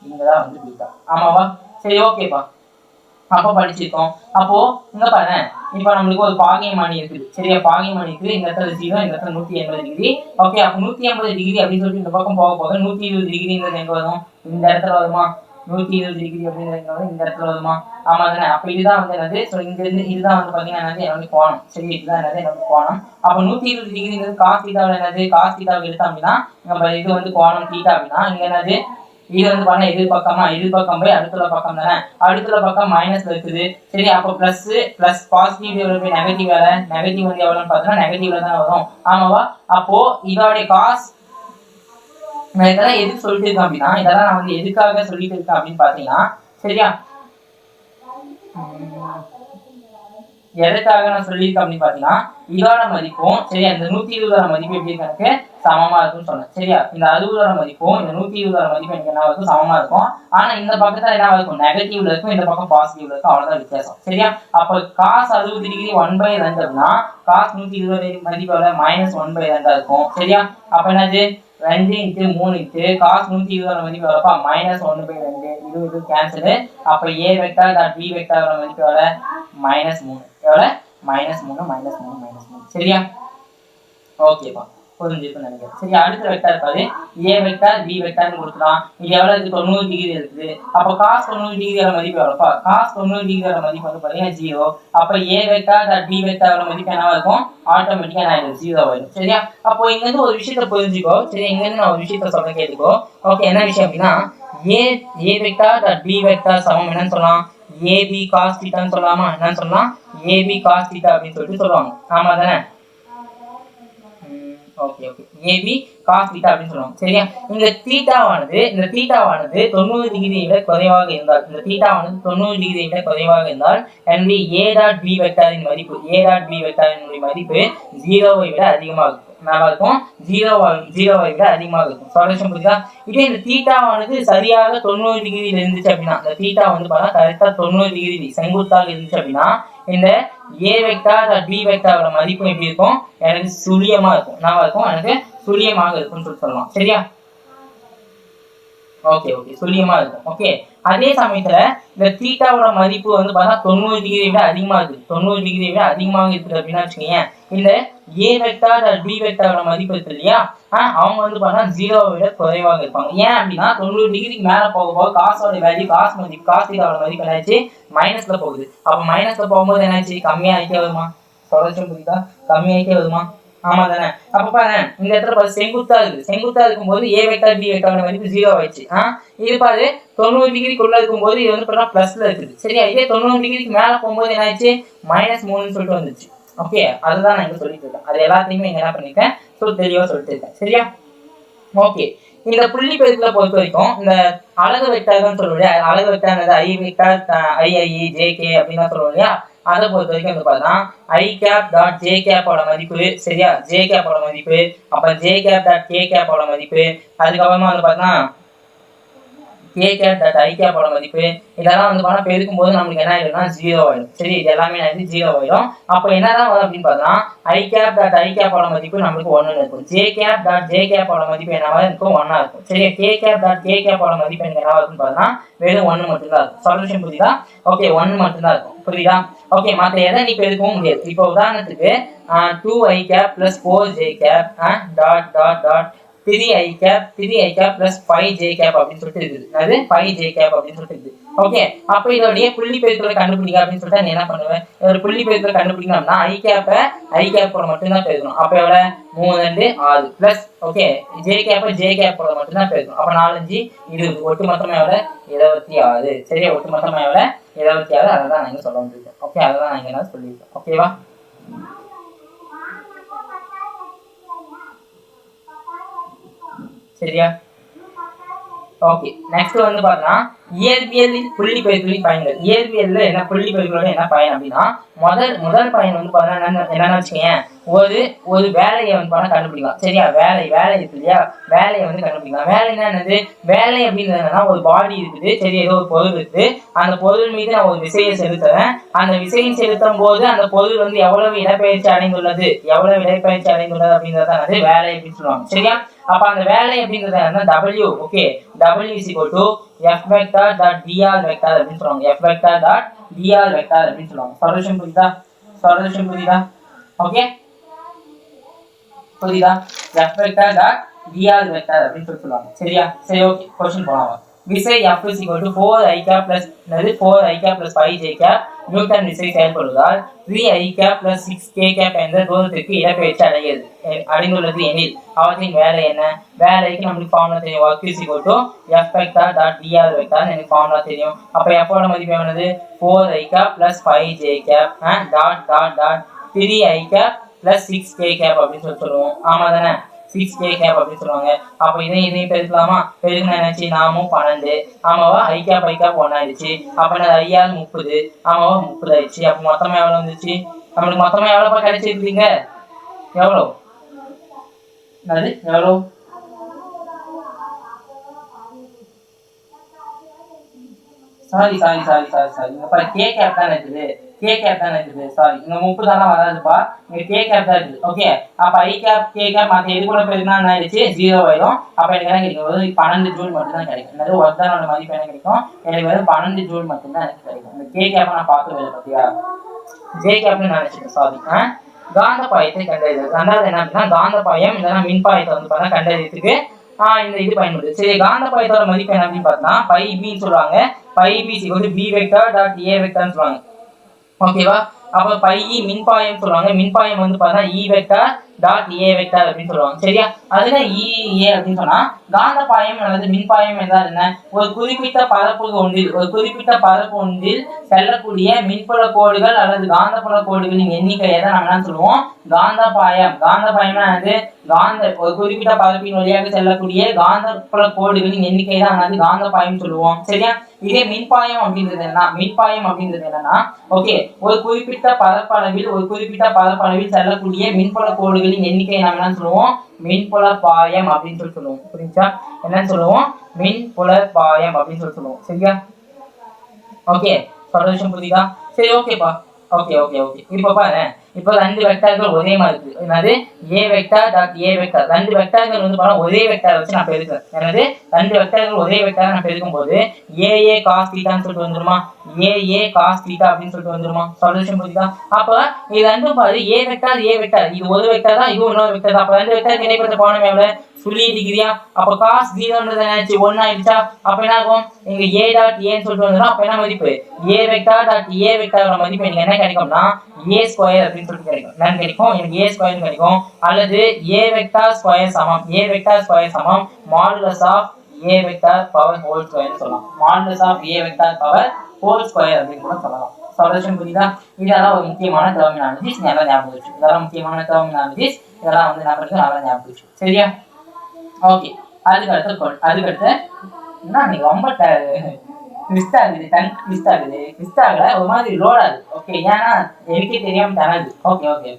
இங்கதான் வந்து பீட்டா. ஆமாவா? சரி, ஓகேப்பா. அப்போ படிச்சிருக்கோம். அப்போ இங்க பாரு, இப்ப நம்மளுக்கு ஒரு பாகைமானி இருக்குது. சரியா? பாகைமானி இருக்குது. இந்த இடத்துல 0, இந்த இடத்துல 180°. ஓகே, அப்ப 180° அப்படின்னு சொல்லிட்டு இந்த பக்கம் போக போக 120°ங்கிறது எங்க வரும்? இந்த இடத்துல வருமா? 120° அப்படிங்கிறது எங்க வரும்? இந்த இடத்துல வருமா? ஆமா தானே. அப்ப இதுதான் வந்து என்னது? ஸோ இங்க இருந்து இதுதான் வந்து பாத்தீங்கன்னா என்னது? என்னோட கோணம். சரி, இதுதான் என்னது? என்னோட கோணம். அப்ப 120°ங்கிறது காஸ் தீட்டாவில் என்னது? காஸ் தீட்டாவை எடுத்தோம் அப்படின்னா நம்ம இது வந்து கோணம் தீட்டா அப்படின்னா இங்க என்னது? இது வந்து பண்ண எதிர்பக்கம் போய் அடுத்துள்ள பக்கம் தானே, அடுத்துள்ள பக்கம் மைனஸ்ல இருக்குது. சரி, அப்போ பிளஸ் பாசிட்டிவ் போய் நெகட்டிவ் வேற, நெகட்டிவ் வந்து எவ்வளோன்னு பார்த்தோம்னா நெகட்டிவ்ல தான் வரும். ஆமாவா? அப்போ இதோடைய காஸ் நான் இதெல்லாம் எதுக்கு சொல்லிட்டு இருக்கேன் அப்படின்னா, இதெல்லாம் நான் வந்து எதுக்காக சொல்லிட்டு இருக்கேன் அப்படின்னு பாத்தீங்கன்னா, சரியா, எதுக்காக நான் சொல்லியிருக்கேன் அப்படின்னு பாத்தீங்கன்னா, இதோட மதிப்பும் சரியா இந்த 120 மதிப்பு எப்படி எனக்கு சமமா இருக்கும்னு சொன்னேன். சரியா? இந்த 60 மதிப்பும் இந்த 120 மதிப்பு எனக்கு என்ன இருக்கும்? சமமா இருக்கும். ஆனா இந்த பக்கத்துல என்ன இருக்கும்? நெகட்டிவ்ல இருக்கும், இந்த பக்கம் பாசிட்டிவ்ல இருக்கும். அவ்வளவுதான் வித்தியாசம். சரியா? அப்ப காஸ் 60° 1/2 அப்படின்னா காஸ் 120 மதிப்பு -1/2 இருக்கும். சரியா? அப்ப என்னது? 2 × 3 cos 120 மதிப்பு எவ்வளோப்பா? -1/2. இது கேன்சல். அப்ப a வெக்டார் டாட் b வெக்டாரோட மதிப்பு எவ்வளோ? -3. எவ்வளோ? -3. சரியா? ஓகேப்பா, புரிஞ்சுக்குன்னு நினைக்கிறேன். சரி, அடுத்த வெக்டார் பாரு, a வெக்டார் b வெக்டார்னு கொடுக்கலாம். இது எவ்வளவு இருக்கு? 90° இருக்குது. அப்ப cos 90°யோட மதிப்பு எவ்வளோப்பா? cos 90°யோட மதிப்பு வந்து பாத்தீங்கன்னா 0. அப்ப a வெக்டார் டாட் b வெக்டாரோட மதிப்பு என்னவா இருக்கும்? ஆட்டோமேட்டிக்கா நான் 0 ஆயிடும். சரியா? அப்போ இங்க இருந்து ஒரு விஷயத்த புரிஞ்சுக்கோ. சரி, இங்க இருந்து நான் ஒரு விஷயத்த சொல்ல கேட்டுக்கோ. ஓகே, என்ன விஷயம் அப்படின்னா, a vector dot b vector சமம் என்னன்னு சொல்லலாம்? ab cos தீட்டான்னு சொல்லலாமா? என்னன்னு சொல்லலாம்? ab cos தீட்டா அப்படின்னு சொல்லிட்டு சொல்லுவாங்க. ஆமா தானே? ஓகே ab cos தீட்டா அப்படின்னு சொல்லுவாங்க. சரியா? இந்த தீட்டாவானது 90° விட குறைவாக இருந்தால், இந்த தீட்டாவானது 90° விட குறைவாக இருந்தால் எனவே a டாட் b வெக்டாரின் மதிப்பு 0வை விட அதிகமாக இருக்கும். நல்லா இருக்கும். 0வை விட அதிகமாக இருக்கும். சொல்யூஷன் புரியுதா? இதே இந்த தீட்டாவானது சரியாக 90°ல இருந்துச்சு அப்படின்னா, இந்த தீட்டா வந்து பார்த்தா கரெக்டா 90° செங்குத்தாக இருந்துச்சு அப்படின்னா இந்த a வெக்டார் b வெக்டாரோட மதிப்பு எப்படி இருக்கும்? எனக்கு சுழியமா இருக்கும். என்னவா இருக்கும்? எனக்கு சுழியமாக இருக்கும்னு சொல்லலாம். சரியா? ஓகே, சுழியமா இருக்கும். ஓகே, அதே சமயத்துல இந்த தீட்டாவோட மதிப்பு வந்து பார்த்தா 90° விட அதிகமா இருக்கு. 90° விட அதிகமாக இருக்குது அப்படின்னா வச்சுக்கோங்க, இந்த a வெக்டார் b வெக்டாரோட மதிப்பு இருக்கு இல்லையா, அவங்க வந்து பார்த்தா 0வை விட குறைவாக இருப்பாங்க. ஏன் அப்படின்னா 90°க்கு மேல போக போக காசோட வேல்யூ, காஸ் தீட்டாவோட மதிப்பு என்னாச்சு? மைனஸ்ல போகுது. அப்ப மைனஸ்ல போகும்போது என்னாச்சு? கம்மியாகிட்டே வருமா? சொல்லுச்சு புரியுதா? கம்மியாகிட்டே வருமா? ஆமா தானே. அப்ப பாரு, இந்த இடத்துல பாரு செங்குத்தா இருக்கு. செங்குத்தா இருக்கும்போது a வெக்டார் b வெக்டாரோட மதிப்பு 0 ஆயிடுச்சு. இது பாரு 90°க்குள்ள இருக்கும்போது இது வந்து பார்த்தா பிளஸ்ல இருக்குது. சரியா? இதே 90°க்கு மேல போகும்போது என்ன ஆயிடுச்சு? -3ன்னு சொல்லிட்டு வந்துச்சு. ஓகே, அதுதான் நான் இங்க சொல்லிட்டு இருக்கேன். அது எல்லாத்தையுமே இங்க என்ன பண்ணிருக்கேன்? தெளிவா சொல்லிட்டு இருக்கேன். சரியா? ஓகே, இந்த புள்ளி பெருக்கல பொறுத்த வரைக்கும் இந்த அலகு வெக்டார்னு சொல்லுவோம். அலகு vector i vector ii jk அப்படின்னு சொல்லுவோம் இல்லையா? அதை பொறுத்த வரைக்கும் வந்து பார்த்தா i cap dot j cap ஓட மதிப்பு, சரியா, j cap ஓட மதிப்பு, அப்ப j cap dot k cap ஓட மதிப்பு, அதுக்கப்புறமா வந்து பார்த்தா k cap dot i cap ஓட மதிப்பு, இதெல்லாம் வந்து பார்த்தா பெருக்கும் போது நமக்கு என்ன ஆயிடும்னா 0 ஆயிடும். சரி, இது எல்லாமே வந்து 0 ஆயிடும். அப்ப என்னதான் வரும் அப்படின்னு பார்த்தா i cap dot i cap ஓட மதிப்பு நமக்கு 1 இருக்கும். j cap dot j cap ஓட மதிப்பு என்னவா இருக்கும்? 1 இருக்கும். சரி, k cap dot k cap ஓட மதிப்பு எனக்கு என்னவா இருக்குன்னு பார்த்தா வெறும் 1 மட்டும் தான் இருக்கும். சொல்யூஷன் புரியுதா? ஓகே, 1 மட்டும் தான் இருக்கும். புரியுதா? ஓகே, மத்த எதை நீ பெருக்கவும் முடியாது. இப்போ உதாரணத்துக்கு 2i cap plus 4j cap dot dot dot 3i cap plus 5j cap அப்படின்னு சொல்லிட்டு இருக்குது. அது 5j cap அப்படின்னு சொல்லிட்டு இருக்குது. ஓகே, அப்ப இதோடைய புள்ளி பெருக்கலை கண்டுபிடிங்க அப்படின்னு சொல்லிட்டு நீ என்ன பண்ணுவேன், ஒரு புள்ளி பெருக்கலை கண்டுபிடிக்கணும்னா ஐ கேப் கூட மட்டும்தான் பெருக்கணும். அப்ப எவ்வளவு 3 2 6 பிளஸ் ஓகே ஜே கேப் கூட மட்டும்தான் பெருக்கணும். அப்ப 4 5 20 ஒட்டு மொத்தமா எவ்வளவு 26. சரியா, ஒட்டு மொத்தமா எவ்வளவு 26. அதான் நான் இங்க சொல்ல வந்திருக்கேன். ஓகே, அதான் நான் இங்க சொல்லியிருக்கேன். ஓகேவா? சரியா? ஓகே, நெக்ஸ்ட் வந்து பாத்தீங்கன்னா இயற்பியலில் புள்ளி பெருக்கலின் பயன்கள். இயற்பியல்ல என்ன புள்ளி பெருக்கலோட என்ன பயன் அப்படின்னா, முதல் பயன் வந்து பாத்தீங்கன்னா என்னன்னு வச்சுக்கேன், ஒரு வேலையை வந்து பாத்தா கண்டுபிடிக்கலாம். சரியா, வேலை இருக்கு இல்லையா, வேலையை வந்து கண்டுபிடிக்கலாம். வேலைன்னா என்னது, வேலை அப்படின்றது என்னன்னா ஒரு பாடி இருக்குது. சரி, ஏதோ ஒரு பொருள் இருக்குது. அந்த பொருள் மீது நான் ஒரு விசையை செலுத்துறேன். அந்த விசையை செலுத்தும் போது அந்த பொருள் வந்து எவ்வளவு இடப்பெயர்ச்சி அடைந்துள்ளது அப்படின்றத வேலை அப்படின்னு சொல்லுவாங்க. சரியா, அப்ப அந்த வேலை அப்படின்றது என்ன, W. Okay, W is equal to F vector dot dr vector அப்படின்னு சொல்லுவாங்க. F vector dot dr vector அப்படின்னு சொல்லுவாங்க. சொல்யூஷன் புரியுதா? ஓகே, புரியுதா? F vector dot dr vector அப்படின்னு சொல்லுவாங்க. சரியா, சரி, ஓகே, क्वेश्चन போலாம். விசை F is equal to 4i cap plus 5j cap Newton விசை செயல்படுவதால் 3i cap plus 6k cap என்ற தூரத்திற்கு இடப்பெயர்ச்சி அடைந்துள்ளது எனில் அவற்றின் வேலை என்ன? வேலைக்கு நம்மளுக்கு ஃபார்முலா தெரியும். work is equal to F vector dot dr vector எனக்கு ஃபார்முலா தெரியும். அப்ப F ஓட மதிப்பு எவ்வளவு? 4i cap plus 5j cap dot 3i cap plus 6k cap அப்படின்னு சொல்லுவோம். ஆமா தானே, 6k cap அப்படின்னு சொல்லுவாங்க. அப்ப இதையும் பெருக்கலாமா? பெருக்குனா என்னாச்சு, 4 12. ஆமாவா, i cap 1 ஆயிடுச்சு. அப்ப என்ன, i 30. ஆமாவா, 30 ஆயிடுச்சு. அப்ப மொத்தமா எவ்வளவு வந்துச்சு, நம்மளுக்கு மொத்தமா எவ்வளவு கிடைச்சிருக்கீங்க, எவ்வளவு சாரி கே கேப் தான் இருக்குது. சாரி, இங்க 30 தான வராதுப்பா, இங்க கே கேப் தான் இருக்குது. ஓகே, அப்ப ஐ கேப் கே கேப் மத்த எது கூட பெருக்கினா என்ன ஆயிடுச்சு, 0 ஆயிடும். அப்ப எனக்கு என்ன கிடைக்கும், 12 ஜூல் மட்டும் தான் கிடைக்கும். என்னது, ஒர்த்தானோட மதிப்பு என்ன கிடைக்கும், எனக்கு வந்து 12 ஜூல் மட்டும் தான் எனக்கு கிடைக்கும். இந்த கே கேப் நான் பார்க்கவே இல்லை பத்தியா, ஜே கேப்னு நினைச்சிட்டேன். சாரி. காந்த பாயத்தை கண்டறிதல். ரெண்டாவது என்ன அப்படின்னா, காந்த பாயம் இல்லைன்னா மின்பாயத்தை வந்து பார்த்தா கண்டறியறதுக்கு இந்த இது பயன்படுது. சரி, காந்த பாயத்தோட மதிப்பு என்ன அப்படின்னு பார்த்தா பை பின்னு சொல்லுவாங்க. பை B = b vector dot a vector ன்னு சொல்லுவாங்க. ஓகேவா, அப்ப பை மின்பாயம் சொல்லுவாங்க. மின்பாயம் வந்து பார்த்தா E vector dot a vector அப்படின்னு சொல்லுவாங்க. சரியா, அதுல EA அப்படின்னு சொன்னா காந்த பாயம் அல்லது மின்பாயம் என்றால் என்ன, ஒரு குறிப்பிட்ட பரப்பு ஒன்றில் செல்லக்கூடிய மின்புல கோடுகள் அல்லது காந்தப்புல கோடுகளின் எண்ணிக்கையை தான் நம்ம என்ன சொல்லுவோம், காந்த பாயம். காந்த பாயம்னா என்னது, ஒரு குறிப்பிட்ட பரப்பின் வழியாக செல்லக்கூடிய காந்தப்புல கோடுகளின் எண்ணிக்கை தான் காந்த பாயம் சொல்லுவோம். சரியா, இதே மின்பாயம் அப்படின்றது என்னன்னா ஓகே, ஒரு குறிப்பிட்ட பரப்பளவில் செல்லக்கூடிய மின்புல கோடுகளின் எண்ணிக்கை நம்ம என்ன சொல்லுவோம், மின்புல பாயம் அப்படின்னு சொல்லுவோம். புரிஞ்சா, என்ன சொல்லுவோம், மின்புல பாயம் அப்படின்னு சொல்லுவோம். சரியா, ஓகே, சொல்யூஷன் புரியுதா? சரி, ஓகேப்பா. ஓகே, இப்ப பாரு, இப்போ 2 வெக்டர்கள் ஒரே மாதிரி இருக்கு. என்னது, a vector dot a vector. 2 வெக்டர்கள் வந்து பாத்தா ஒரே வெக்டர் வச்சு நான் பெருக்கிறேன். என்னது, 2 வெக்டர்கள் ஒரே வெக்டர் நான் பெருக்கும்போது a cos θ ன்னு சொல்லிட்டு வந்துருமா, a cos θ அப்படின்னு சொல்லிட்டு வந்துருமா. சொல்யூஷன் புரியுதா? அப்ப இது ரெண்டும் பாரு, a வெக்டர் இது ஒரு வெக்டர் தான், இது இன்னொரு வெக்டர் தான். அப்ப 2 வெக்டருக்கு இடைப்பட்ட கோணம் எவ்வளவு, 0 டிகிரியா. அப்ப cos 0ன்றது என்னாச்சு, 1 ஆயிடுச்சா. அப்ப என்ன ஆகும், இங்க a டாட் a ன்னு சொல்லிட்டு வந்துரும். அப்ப என்ன மதிப்பு, a வெக்டர் டாட் a வெக்டரோட மதிப்பு எனக்கு என்ன கிடைக்கும்னா a ஸ்கொயர் அப்படின்னு சொல்லிட்டு கிடைக்கும். என்ன கிடைக்கும், எனக்கு a ஸ்கொயர் கிடைக்கும். அல்லது a வெக்டர் ஸ்கொயர் சமம் modulus of a vector power whole square சொல்லலாம். Modulus of a vector power whole square அப்படின்னு கூட சொல்லலாம். சொல்யூஷன் புரியுதா? இதெல்லாம் ஒரு முக்கியமான டெர்மினாலஜிஸ், நல்லா ஞாபகம் வச்சு. இதெல்லாம் முக்கியமான டெர்மினாலஜிஸ், இதெல்லாம் வந்து நல்லா ஞாபகம் வச்சு. சரியா, ஓகே. அதுக்கடுத்து என்ன, நீ ரொம்ப ட்விஸ்ட் ஆகுது, ஒரு மாதிரி லோட் ஆகுது. ஓகே, ஏன்னா எனக்கே தெரியாம தராது. ஓகே,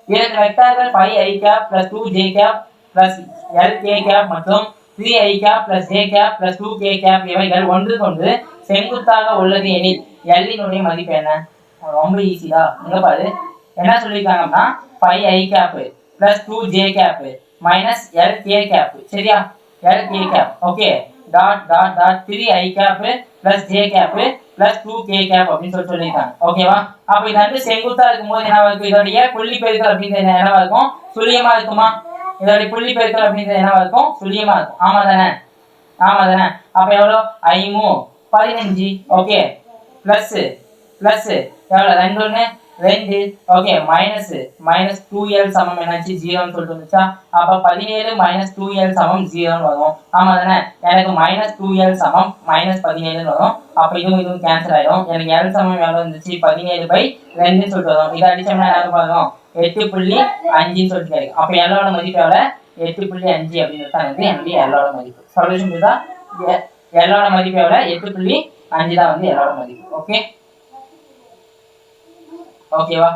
இரண்டு வெக்டர்கள் 5i cap plus 2j cap plus lk cap மற்றும் 3i cap plus j cap plus 2k cap இவைகள் ஒன்றுக்கொன்று செங்குத்தாக உள்ளது எனில் L இனுடைய மதிப்பு என்ன? ரொம்ப ஈஸியா, இங்க பாரு, என்ன சொல்லிருக்காங்கன்னா 5i cap plus 2j cap minus lk cap. சரியா, lk cap. Okay, dot 3i cap plus j cap plus 2k cap அப்படின்னு சொல்லியிருக்காங்க. ஓகேவா, அப்ப இது வந்து செங்குத்தா இருக்கும்போது என்ன இருக்கும், இதோடைய புள்ளி பெருக்கல் அப்படின்றது என்னவா இருக்கும், சுழியமா இருக்குமா. இதோடைய புள்ளி பெருக்கல் அப்படின்றது என்னவா இருக்கும், சுழியமா இருக்கும். ஆமா தானே. அப்ப எவ்வளவு, 5 15. ஓகே பிளஸ் பிளஸ் எவ்வளோ 2 1 2. ஓகே மைனஸ் 2l சமம் என்னாச்சு 0ன்னு சொல்லிட்டு வந்துச்சா. அப்போ 17 - 2l சமம் 0ன்னு வரும். ஆமா தானே. எனக்கு -2l சமம் -17ன்னு வரும். அப்போ இதுவும் கேன்சல் ஆயிடும். எனக்கு l சமம் எவ்வளோ வந்துச்சு 17/2ன்னு சொல்லிட்டு வரும். இதை அடிச்சோம்னா யாரும் பாருங்க 8.5ன்னு சொல்லிட்டு கிடைக்கும். அப்போ எல்லோட மதிப்பு எவ்வளோ 8.5 அப்படின்றது தான் வந்து என்னுடைய எல்லோட மதிப்பு. சொல்யூஷன் தான் எல்லோட மதிப்பு எவ்வளோ 8.5 தான் வந்து எல்லோட மதிப்பு. ஓகே ஓகேவா.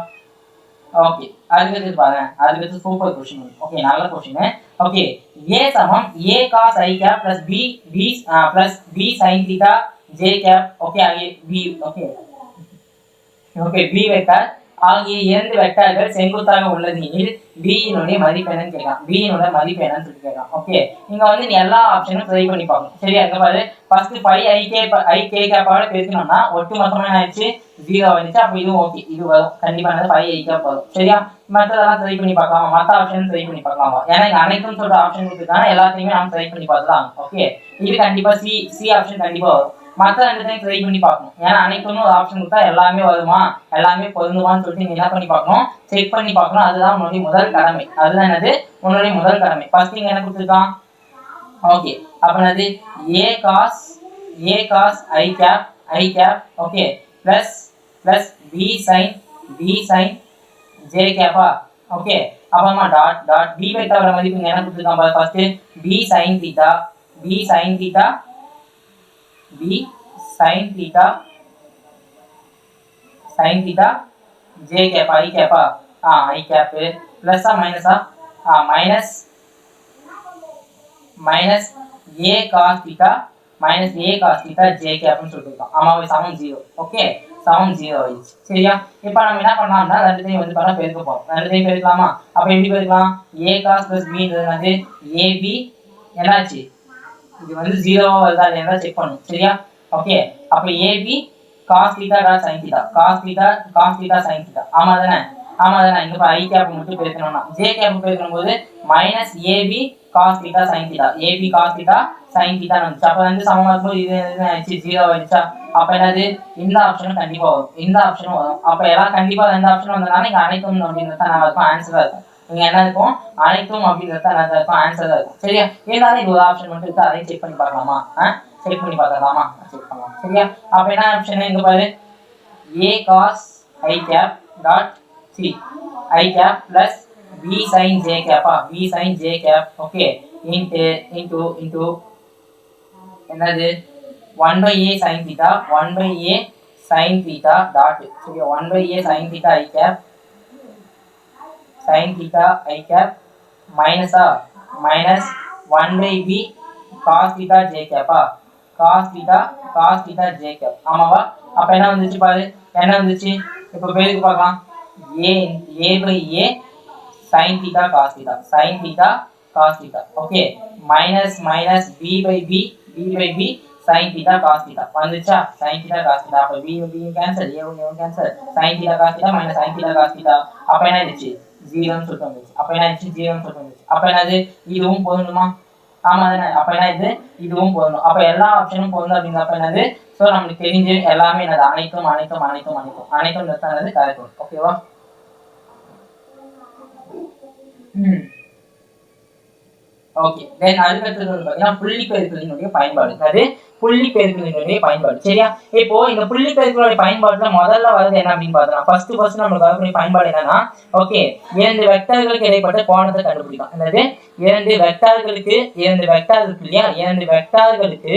ஓகே அதுக்கு பாருங்க. அதுக்கு சூப்பர் क्वेश्चन. ஓகே நல்ல क्वेश्चन. ஓகே a சமம் a cos i cap plus b sin theta j cap. Okay ஆகிய b. Okay okay b vector ஆகிய இரண்டு வெக்டார்கள் செங்குத்தாக உள்ளது எனில் b இனுடைய மதிப்பு என்னன்னு கேட்கலாம். b இனுடைய மதிப்பு என்னன்னு சொல்லி கேட்கலாம். ஓகே இங்க வந்து நீ எல்லா ஆப்ஷனும் ட்ரை பண்ணி பார்க்கணும். சரியா. இங்க பாரு ஃபர்ஸ்ட் 5 i cap ஆல பெருக்கணும்னா ஒட்டு மொத்தமா என்ன ஆயிடுச்சு 0 ஆயிடுச்சு. அப்ப இதுவும் ஓகே இது வரும். கண்டிப்பா 5 i cap வரும். சரியா. மற்றதெல்லாம் ட்ரை பண்ணி பார்க்கலாம். மற்ற ஆப்ஷன் ட்ரை பண்ணி பார்க்கலாம். ஏன்னா இங்க அனைத்தும் சொல்ற ஆப்ஷன் கொடுத்துருக்காங்க. எல்லாத்தையுமே நாம ட்ரை பண்ணி பார்க்கலாம். ஓகே இது கண்டிப்பா சி ஆப்ஷன் கண்டிப்பா வரும். மற்ற ரெண்டுத்தையும் ட்ரை பண்ணி பார்க்கணும். ஏன்னா அனைத்துமே ஒரு ஆப்ஷன் கொடுத்தா எல்லாமே வருமா எல்லாமே பொருந்துமான்னு சொல்லிட்டு நீங்க என்ன பண்ணி பார்க்கணும் செக் பண்ணி பார்க்கணும். அதுதான் உன்னுடைய முதல் கடமை. அதுதான் என்னது உன்னுடைய முதல் கடமை. ஃபர்ஸ்ட் இங்க என்ன கொடுத்துருக்கான். ஓகே அப்ப என்னது a cos i cap okay plus b sin j cap. Okay அப்புறமா டாட் b வெக்டாரோட மதிப்பு இங்க என்ன கொடுத்துருக்கான் பாரு. First b sin theta j cap i cap i cap plus minus minus a cos theta j cap னு சொல்லிருக்கோம். ஆமாவே சமம் 0. ஓகே சமம் 0 ஆயிடுச்சு. சரியா. இப்போ நம்ம என்ன பண்ணலாம்னா ரெண்டுத்தையும் வந்து பண்ண பெருக்க போறோம். ரெண்டுத்தையும் பெருக்கலாமா. அப்ப எப்படி பெருக்கலாம் a cos plus b ன்றது ab என்னாச்சு இது வந்து 0 வருதா இல்லையா செக் பண்ணணும். சரியா. ஓகே அப்ப ab cos theta sin theta sin theta. ஆமா தானே. இங்க இப்ப i cap மட்டும் பெருக்கணும்னா j cap பெருக்கும் போது -ab cos theta sin theta வந்துச்சு. அப்ப வந்து சமமா இருக்கும்போது இது ஆயிடுச்சு 0 ஆயிடுச்சா. அப்ப என்னது இந்த ஆப்ஷனும் கண்டிப்பா வரும். இந்த ஆப்ஷனும் வரும். அப்ப எல்லாம் கண்டிப்பா இந்த ஆப்ஷன் வந்தனால இங்க அனைத்தும் அப்படின்றது தான் இருக்கும் ஆன்சரா இருக்கும். இங்க என்ன இருக்கும் அனைத்தும் அப்படின்றது தான் இருக்கும் ஆன்சரா இருக்கும். சரியா. இருந்தாலும் இது ஒரு ஆப்ஷன் மட்டும் இருக்கு. அதையும் செக் பண்ணி பார்க்கலாமா. செக் பண்ணி பார்க்கலாமா செக் பண்ணலாம். சரியா. அப்ப என்ன ஆப்ஷன் இங்க பாரு a cos i cap dot c i cap plus b sin j cap okay into என்னது 1/a sin theta டாட். சரியா. 1/a sin theta i cap minus 1/b cos theta j cap ஆமாவா. அப்ப என்ன வந்துச்சு பாரு என்ன வந்துச்சு. இப்ப பேருக்கு பார்க்கலாம் a/a sin theta cos theta okay minus b/b sin theta cos theta வந்துச்சா. sin theta cos theta அப்ப b cancel a cancel sin theta cos theta minus sin theta cos theta அப்ப என்ன ஆயிடுச்சு 0ன்னு சொல்லிட்டு வந்துச்சு. அப்ப என்னது இதுவும் பொருந்துமா. ஆமா தானே. அப்ப என்ன இதுவும் பொருந்தும். அப்ப எல்லா ஆப்ஷனும் பொருந்தும் அப்படிங்கிறப்ப என்னது சோ நமக்கு தெரிஞ்சு எல்லாமே என்னது அனைத்தும் நிறுத்தானது கரெக்ட். ஓகேவா. ஓகே தென் அடுத்தது வந்து பாத்தீங்கன்னா புள்ளி பெருக்கலினுடைய பயன்பாடு. அது புள்ளி பெருக்கலினுடைய பயன்பாடு. சரியா. இப்போ இந்த புள்ளி பெருக்கலுடைய பயன்பாட்டுல முதல்ல வருது என்ன அப்படின்னு பார்த்தோம்னா ஃபர்ஸ்ட் நமக்கு வரக்கூடிய பயன்பாடு என்னன்னா ஓகே இரண்டு வெக்டர்களுக்கு இடைப்பட்ட கோணத்தை கண்டுபிடிக்கலாம். என்னது இரண்டு வெக்டர் இருக்கு இல்லையா. இரண்டு வெக்டர்களுக்கு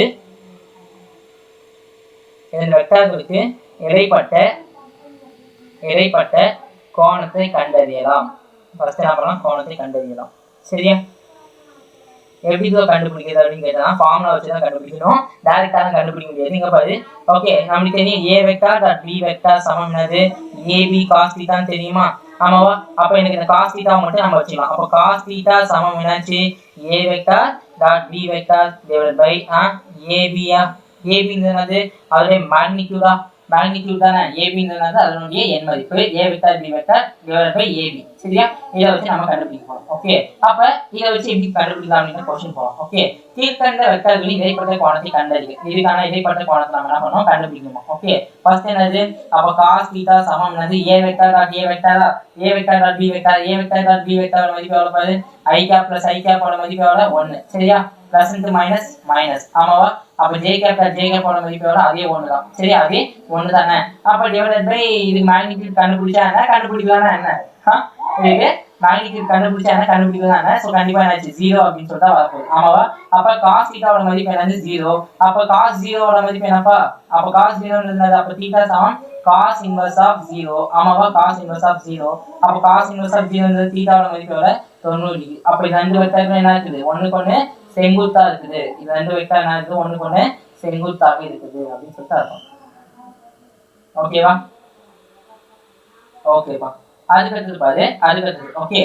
இடைப்பட்ட கோணத்தை கண்டறியலாம். ஃபர்ஸ்ட் என்ன பண்ணலாம் கோணத்தை கண்டறியலாம். சரியா. எப்படி கண்டுபிடிக்கிறது அப்படின்னு கேட்டா ஃபார்முலா வச்சு தான் கண்டுபிடிக்கணும். டைரக்டா கண்டுபிடிக்க முடியாது. நீங்க பாரு ஓகே நமக்கு தெரியும் a vector dot b vector சமம் என்னது ab cos theta தெரியுமா. ஆமாவா. அப்ப எனக்கு இந்த cos theta மட்டும் நம்ம வச்சுக்கலாம். அப்ப cos theta சமம் என்னாச்சு a vector dot b vector divided by ab என்னது அதோட மேக்னிட்யூட் தானே. ab ங்கிறது அதனுடைய எண் மதிப்பு a vector b vector divided by ab. சரியா. இத வச்சு நம்ம கண்டுபிடிக்க போறோம். ஓகே அப்ப இத வச்சு எப்படி கண்டுபிடிக்கலாம் அப்படினா क्वेश्चन போலாம். ஓகே கீழ்கண்ட வெக்டர்களின் இடைப்பட்ட கோணத்தை கண்டறிக. இதுக்கான இடைப்பட்ட கோணத்தை நம்ம என்ன பண்ணோம் கண்டுபிடிக்கணும். ஓகே, ஃபர்ஸ்ட் என்னது, அப்ப cos θ சமம் என்னது a vector dot a வெக்டரா, a vector dot b vector, a vector dot b வெக்டரோட மதிப்பு எவ்வளவு பாரு, i கேப் பிளஸ் i கேப்போட மதிப்பு எவ்வளவு 1. சரியா, பிளஸ் இன்டு மைனஸ் மைனஸ், ஆமாவா. அப்ப j கேப் டாட் j கேப்போட மதிப்பு எவ்வளவு, அதே 1 தான். சரியா, அதே 1 தானே. அப்ப டிவைடட் பை இது மேக்னிட்யூட் கண்டுபிடிச்சா என்ன, கண்டுபிடிக்கலாம்னா என்ன, இதுக்கு மேக்னிட்யூட் கண்டுபிடிச்சா என்ன, கண்டுபிடிக்கலாம். சோ கண்டிப்பா என்னாச்சு 0 அப்படின்னு சொல்லிட்டு வரப்போகுது. ஆமாவா. அப்ப cos θ ஓட மதிப்பு என்னது 0. அப்ப cos 0 ஓட மதிப்பு என்னப்பா, அப்ப cos 0 என்னது, அப்ப θ சமம் cos inverse of 0. ஆமாவா, cos inverse of 0. அப்ப cos inverse of 0 என்னது, θ ஓட மதிப்பு எவ்வளவு 90 டிகிரி. அப்ப இது ரெண்டு வெக்டர் என்ன இருக்குது, ஒண்ணுக்கு ஒண்ணு செங்குத்தா இருக்குது. இது ரெண்டு வெக்டர் என்ன இருக்குது, ஒண்ணுக்கு ஒண்ணு செங்குத்தாக இருக்குது அப்படின்னு சொல்லிட்டு அர்த்தம். ஓகேவா, ஓகேப்பா. அதுக்கடுத்து பாரு, அதுக்கடுத்து okay,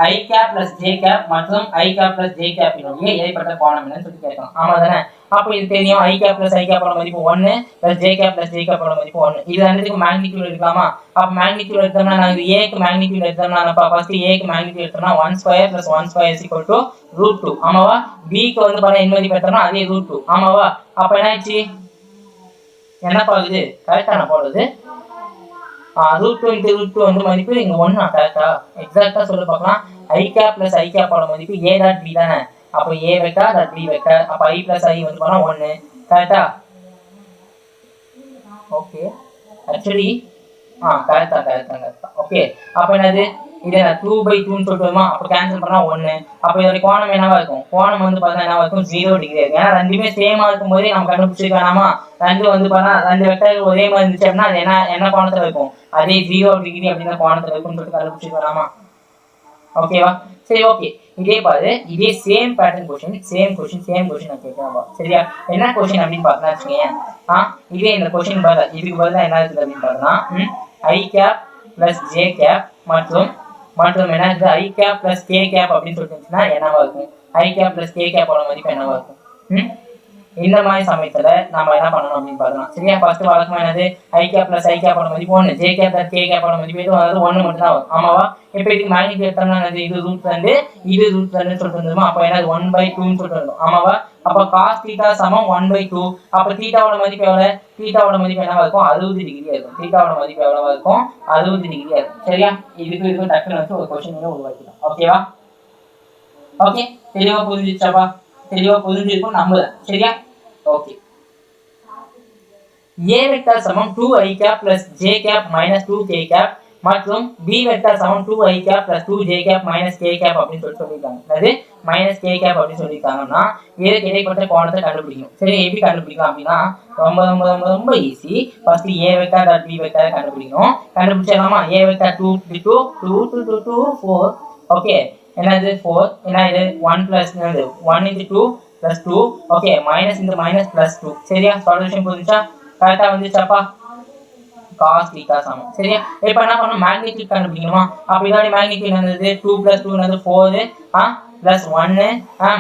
i cap plus j cap மற்றும் i cap plus j cap இடையே இடைப்பட்ட கோணம் என்னன்னு சொல்லி கேட்கலாம். ஆமா தானே. அப்ப இது தெரியும், i கேப் பிளஸ் i கேப்போட மதிப்பு 1 plus j cap plus j கேப்போட மதிப்பு 1. இது ரெண்டுத்துக்கு மேக்னிட்யூட் எடுக்கலாமா. அப்ப மேக்னிட்யூட் எடுத்தோம்னா நான் இது a க்கு மேக்னிட்யூட் எடுத்தோம்னா நான் ஃபர்ஸ்ட் a க்கு மேக்னிட்யூட் எடுத்தோம்னா 1 square plus 1 square is equal to √2. ஆமாவா. b க்கு வந்து பாத்தா என்ன மதிப்பு எடுத்தோம்னா அதே √2. ஆமாவா. அப்ப என்ன ஆச்சு, என்ன பாக்குது, கரெக்டா நான் போடுறது √2 into √2 வந்து மதிப்பு இங்க 1. கரெக்டா, எக்ஸாக்ட்டா சொல்ல பார்க்கலாம். i கேப் பிளஸ் i கேப்போட மதிப்பு a டாட் b தானே. அப்ப a vector dot b vector, அப்ப i பிளஸ் i வந்து பண்ணா 1. கரெக்டா, ஓகே. ஆக்சுவலி கரெக்டா. ஓகே, அப்ப என்னது, இது 2/2 ன்னு சொல்றோமா. அப்ப கேன்சல் பண்ணா 1. அப்ப இதோட கோணம் என்னவா இருக்கும், கோணம் வந்து பார்த்தா என்னவா இருக்கும், 0 டிகிரி இருக்கும். ஏன்னா ரெண்டுமே சேமா இருக்கும்போதே நம்ம கண்டுபிடிச்சிருக்கலாமா. ரெண்டு வந்து பார்த்தா ரெண்டு வெக்டர் ஒரே மாதிரி இருந்துச்சு அப்படின்னா அது என்ன கோணத்துல இருக்கும், அதே 0 டிகிரி அப்படிங்கிற கோணத்துல இருக்கும்னு சொல்லிட்டு கண்டுபிடிச்சிருக்கலாமா. ஓகேவா. சரி, ஓகே. இதே பாரு, இதே சேம் பேட்டர்ன் கொஸ்டின் நான் கேட்கிறேன். சரியா, என்ன கொஸ்டின் அப்படின்னு பார்த்தா வச்சுக்கோங்க. இதே இந்த கொஸ்டின் பதிலா இதுக்கு பதிலா என்ன இருக்குது அப்படின்னு பார்த்தோம்னா i cap plus j cap மற்றும் என்ன இருக்குது i cap plus k cap அப்படின்னு சொல்லிட்டுச்சுன்னா என்னவா இருக்கும், i கேப் பிளஸ் k கேப்போட மதிப்பு என்னவா இருக்கும். இந்த மாதிரி சமயத்துல நம்ம என்ன பண்ணணும் அப்படின்னு பார்த்தோம். சரியா, ஃபர்ஸ்ட் வழக்கமா என்னது, i கேப் பிளஸ் i கேப்போட மதிப்பு 1, j கேப் பிளஸ் k கேப்போட மதிப்பு எதுவும் அதாவது 1 மட்டும் தான் வரும். ஆமாவா. இப்ப இதுக்கு மேக்னிட்யூட் எடுத்தோம்னா இது √2 இது √2 சொல்லிட்டு இருந்தோமா. அப்ப என்னது 1/2 ன்னு சொல்லிட்டு இருந்தோம். ஆமாவா. அப்ப cos θ சமம் 1/2. அப்ப θவோட மதிப்பு எவ்வளவு, θவோட மதிப்பு என்னவா இருக்கும், 60 டிகிரியா இருக்கும். θவோட மதிப்பு எவ்வளவா இருக்கும், 60 டிகிரியா இருக்கும். சரியா, இதுக்கு டக்குன்னு வந்து ஒரு क्वेश्चन உருவாக்கிடலாம். ஓகேவா. ஓகே, தெளிவா புரிஞ்சிச்சாப்பா, தெளிவா புரிஞ்சிருக்கும் நம்புறேன். சரியா, ஓகே. a வெக்டர் சமம் 2i cap plus j cap minus 2k cap மற்றும் b வெக்டர் சமம் 2i cap plus 2j cap minus k cap அப்படின்னு சொல்லியிருக்காங்க. அதாவது மைனஸ் k கேப் அப்படின்னு சொல்லியிருக்காங்கன்னா இதுக்கு இடைப்பட்ட கோணத்தை கண்டுபிடிக்கணும். சரி, எப்படி கண்டுபிடிக்கலாம் அப்படின்னா ரொம்ப easy. First a vector dot b வெக்டரை கண்டுபிடிக்கணும். கண்டுபிடிச்சிடலாமா. a vector 2 4. ஓகே, என்னது 4, என்ன இது 1 plus 1 into 2 plus 2. Okay, minus into minus plus 2. சரியா, சொல்யூஷன் புரிஞ்சா, கரெக்டா வந்துச்சாப்பா. cos θ சமம். சரியா, இப்போ என்ன பண்ணணும், மேக்னிட்யூட் கண்டுபிடிக்கணுமா. அப்ப இதோட மேக்னிட்யூட் என்னது 2 plus 2 என்னது 4 plus 1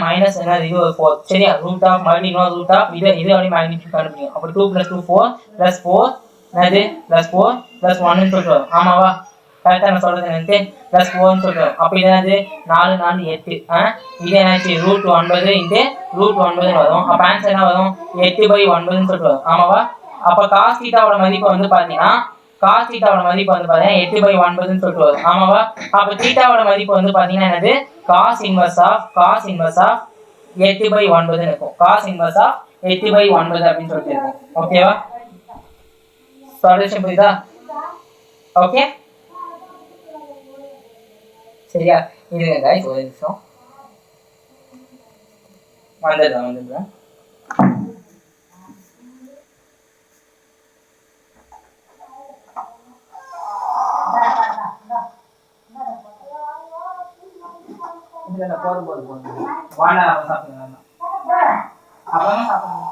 மைனஸ் என்னது இது 4. சரியா, ரூட் ஆஃப் மறுபடியும் ரூட் ஆஃப் இதோட மேக்னிட்யூட் கண்டுபிடிக்கணும். அப்ப 2 plus 2 4 plus 4 என்னது plus 4 plus 1 ன்னு சொல்றோம். ஆமாவா, கரெக்டா நான் சொல்றது என்னது பிளஸ் 4 சொல்றோம். அப்ப இது என்னது 4 4 8. இது என்னாச்சு √9 into √9 வரும். அப்ப ஆன்சர் என்ன வரும், 8/9 சொல்றோம். ஆமாவா. அப்ப cos θவோட மதிப்பு வந்து பாத்தீங்கன்னா 8/9 சொல்லிட்டு வரும். ஆமாவா. அப்ப θவோட மதிப்பு வந்து பாத்தீங்கன்னா என்னது cos inverse of 8/9 இருக்கும். cos inverse of 8/9 அப்படின்னு சொல்லிட்டு இருக்கும். ஓகேவா, சொல்யூஷன் புரியுதா. ஓகே, சரியா. இருங்க गाइस, ஒரு நிமிஷம் வந்துடுறேன். இதுல போடு வாடா சாப்பிடுங்க. அப்புறம் சாப்பிடுங்க.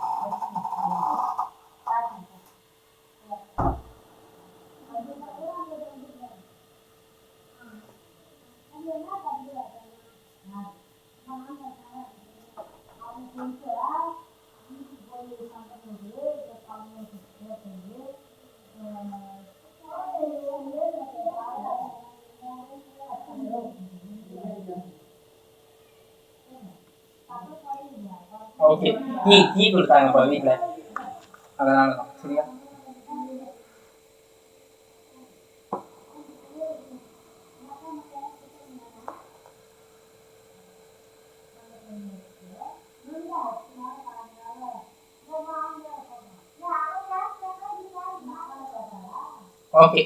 ஓகே டீ கொடுத்தாங்கப்பா வீட்டில், அதனால தான். சரியா? ஓகே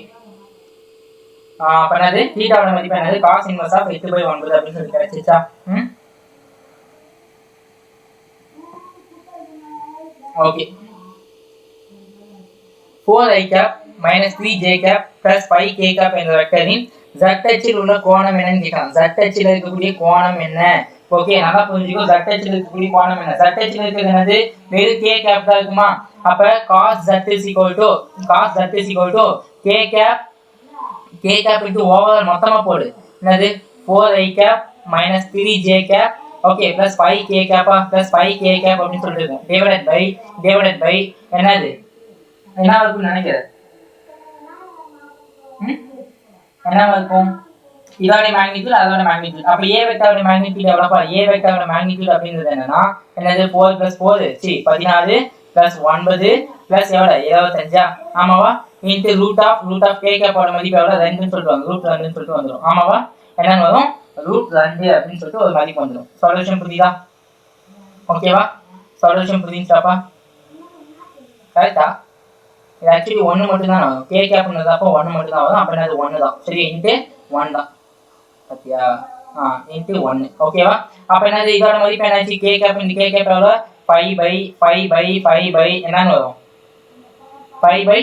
அப்ப என்னது தீட்டாவோட மதிப்பு என்னது cos இன்வெர்ஸ் ஆஃப் 8/9 அப்படின்னு சொல்லி கிடைச்சிச்சா? Okay 4i cap minus 3j cap plus 5k cap என்ற வெக்டரின் z அச்சில் உள்ள கோணம் என்னன்னு கேட்கலாம். z அச்சில் இருக்கக்கூடிய கோணம் என்ன? ஓகே நல்லா புரிஞ்சுக்கோ. z அச்சில் இருக்கக்கூடிய கோணம் என்ன? z அச்சில் இருக்கிறது என்னது? வெறும் k cap தான் இருக்குமா? அப்ப cos z is equal to k cap into over மொத்தமா போடு. என்னது 4i cap minus 3j cap okay plus 5k cap plus 5k cap அப்படின்னு சொல்லிருக்கோம். divided by என்னது என்ன இருக்கும்னு நினைக்கிறேன்? என்னவா இருக்கும்? இதோட மேக்னிட்யூட் அதோட மேக்னிட்யூட். அப்ப a வெக்டாரோட மேக்னிட்யூட் எவ்வளவுப்பா? a வெக்டாரோட மேக்னிட்யூட் அப்படிங்கிறது என்னன்னா என்னது 4 + 4 16 + 9 + எவ்வளவு 25 ஆமாவா? into root of k cap ஓட மதிப்பு எவ்வளவு 2ன்னு சொல்லுவாங்க. √2ன்னு சொல்லிட்டு வந்துரும். ஆமாவா? என்னன்னு வரும்? √2 அப்படின்னு சொல்லிட்டு ஒரு மதிப்பு வந்துரும். சொல்யூஷன் புரியுதா? ஓகேவா? சொல்யூஷன் புரிஞ்சுச்சாப்பா? கரெக்ட்டா? இது ஆக்சுவலி 1 மட்டும் தான் வரும். k cap ன்றதப்ப 1 மட்டும் தான் வரும். அப்ப அது 1 தான். சரி into 1 தான். பாத்தியா? into 1. ஓகேவா? அப்ப என்னது இதோட மதிப்பு என்னாச்சு? k cap into k cap எவ்வளவு? 5/5/5 என்னன்னு வரும்? 5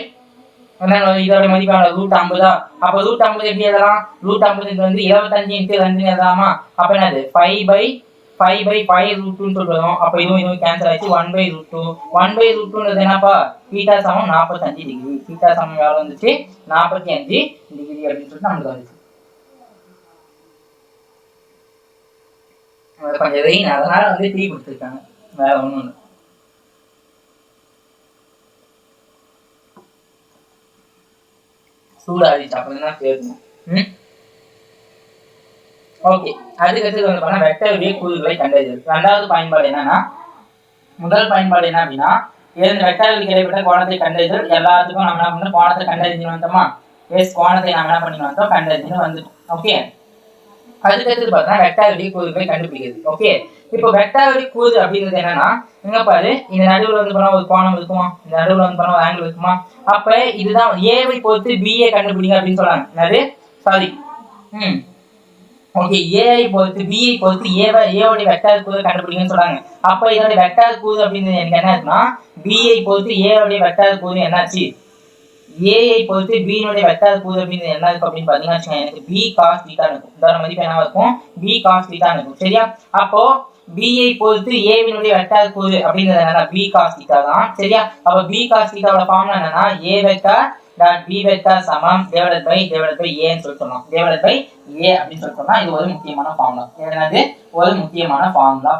என்னன்னு இதோட மதிப்பு எவ்வளவு? √50. அப்ப √50 எப்படி எழுதலாம்? √50 வந்து 25 into 2 எழுதலாமா? அப்ப என்னது 5/5/5 சொல்றோம். அப்ப இதுவும் கேன்சல் ஆயிடுச்சு. 1/√2 1/√2ன்றது என்னப்பா? θ சமம் 45 டிகிரி. θ சமம் எவ்வளவு வந்துச்சு? 45 டிகிரி அப்படின்னு சொல்லிட்டு நமக்கு வந்துச்சு. கொஞ்சம் வெயின், அதனால வந்து டீ கொடுத்துருக்காங்க, வேற ஒண்ணும் இல்லை. சூடாடிச்சு அப்படின்னா சேர்க்கணும். ஓகே அதுக்கடுத்து வந்து பார்த்தா வெக்டருடைய கூறுகளை கண்டறிதல். ரெண்டாவது பயன்பாடு என்னன்னா, முதல் பயன்பாடு என்ன அப்படின்னா இரண்டு வெக்டர்களுக்கு இடைப்பட்ட கோணத்தை கண்டறிதல். எல்லாத்துக்கும் நம்ம என்ன பண்ணோம்? கோணத்தை கண்டறிஞ்சு வந்தோமா? எஸ் கோணத்தை நம்ம என்ன பண்ணி வந்தோம்? கண்டறிஞ்சு வந்துட்டோம். ஓகே அதுக்கடுத்து பார்த்தா வெக்டருடைய கூறுகளை கண்டுபிடிக்கிறது. ஓகே இப்போ வெக்டருடைய கூறு அப்படிங்கிறது என்னன்னா, இங்க பாரு இந்த நடுவில் வந்து போனா ஒரு கோணம் இருக்குமா? இந்த நடுவில் வந்து போனா ஒரு ஆங்கிள் இருக்குமா? அப்ப இதுதான் ஏவை பொறுத்து பிஏ கண்டுபிடிங்க அப்படின்னு சொல்றாங்க. என்னது சாரி ஓகே ஏஐ பொறுத்து பிஐ பொறுத்து ஏவோட வெக்டர் கூறு கண்டுபிடிங்கன்னு சொல்றாங்க. அப்ப இதோட வெக்டர் கூறு அப்படிங்கிறது எனக்கு என்ன இருக்குன்னா, பிஐ பொறுத்து ஏவோட வெக்டர் கூறு என்னாச்சு? ஏஐ பொறுத்து பினுடைய வெக்டர் கூறு அப்படிங்கிறது என்ன இருக்கும் அப்படின்னு பாத்தீங்கன்னா எனக்கு b cos θ இருக்கும். இதோட மதிப்பு என்ன இருக்கும்? b cos θ இருக்கும். சரியா? அப்போ பிஐ பொறுத்து ஏவினுடைய வெக்டர் கூறு அப்படிங்கிறது என்னன்னா b cos θ தான். சரியா? அப்ப b cos θ ஓட ஃபார்முலா என்னன்னா a vector dot b vector சமம் டிவைடட் பை a ன்னு சொல்லலாம். டிவைடட் பை a அப்படின்னு சொல்லலாம். இது ஒரு முக்கியமான ஃபார்முலா. என்னது? ஒரு முக்கியமான ஃபார்முலா.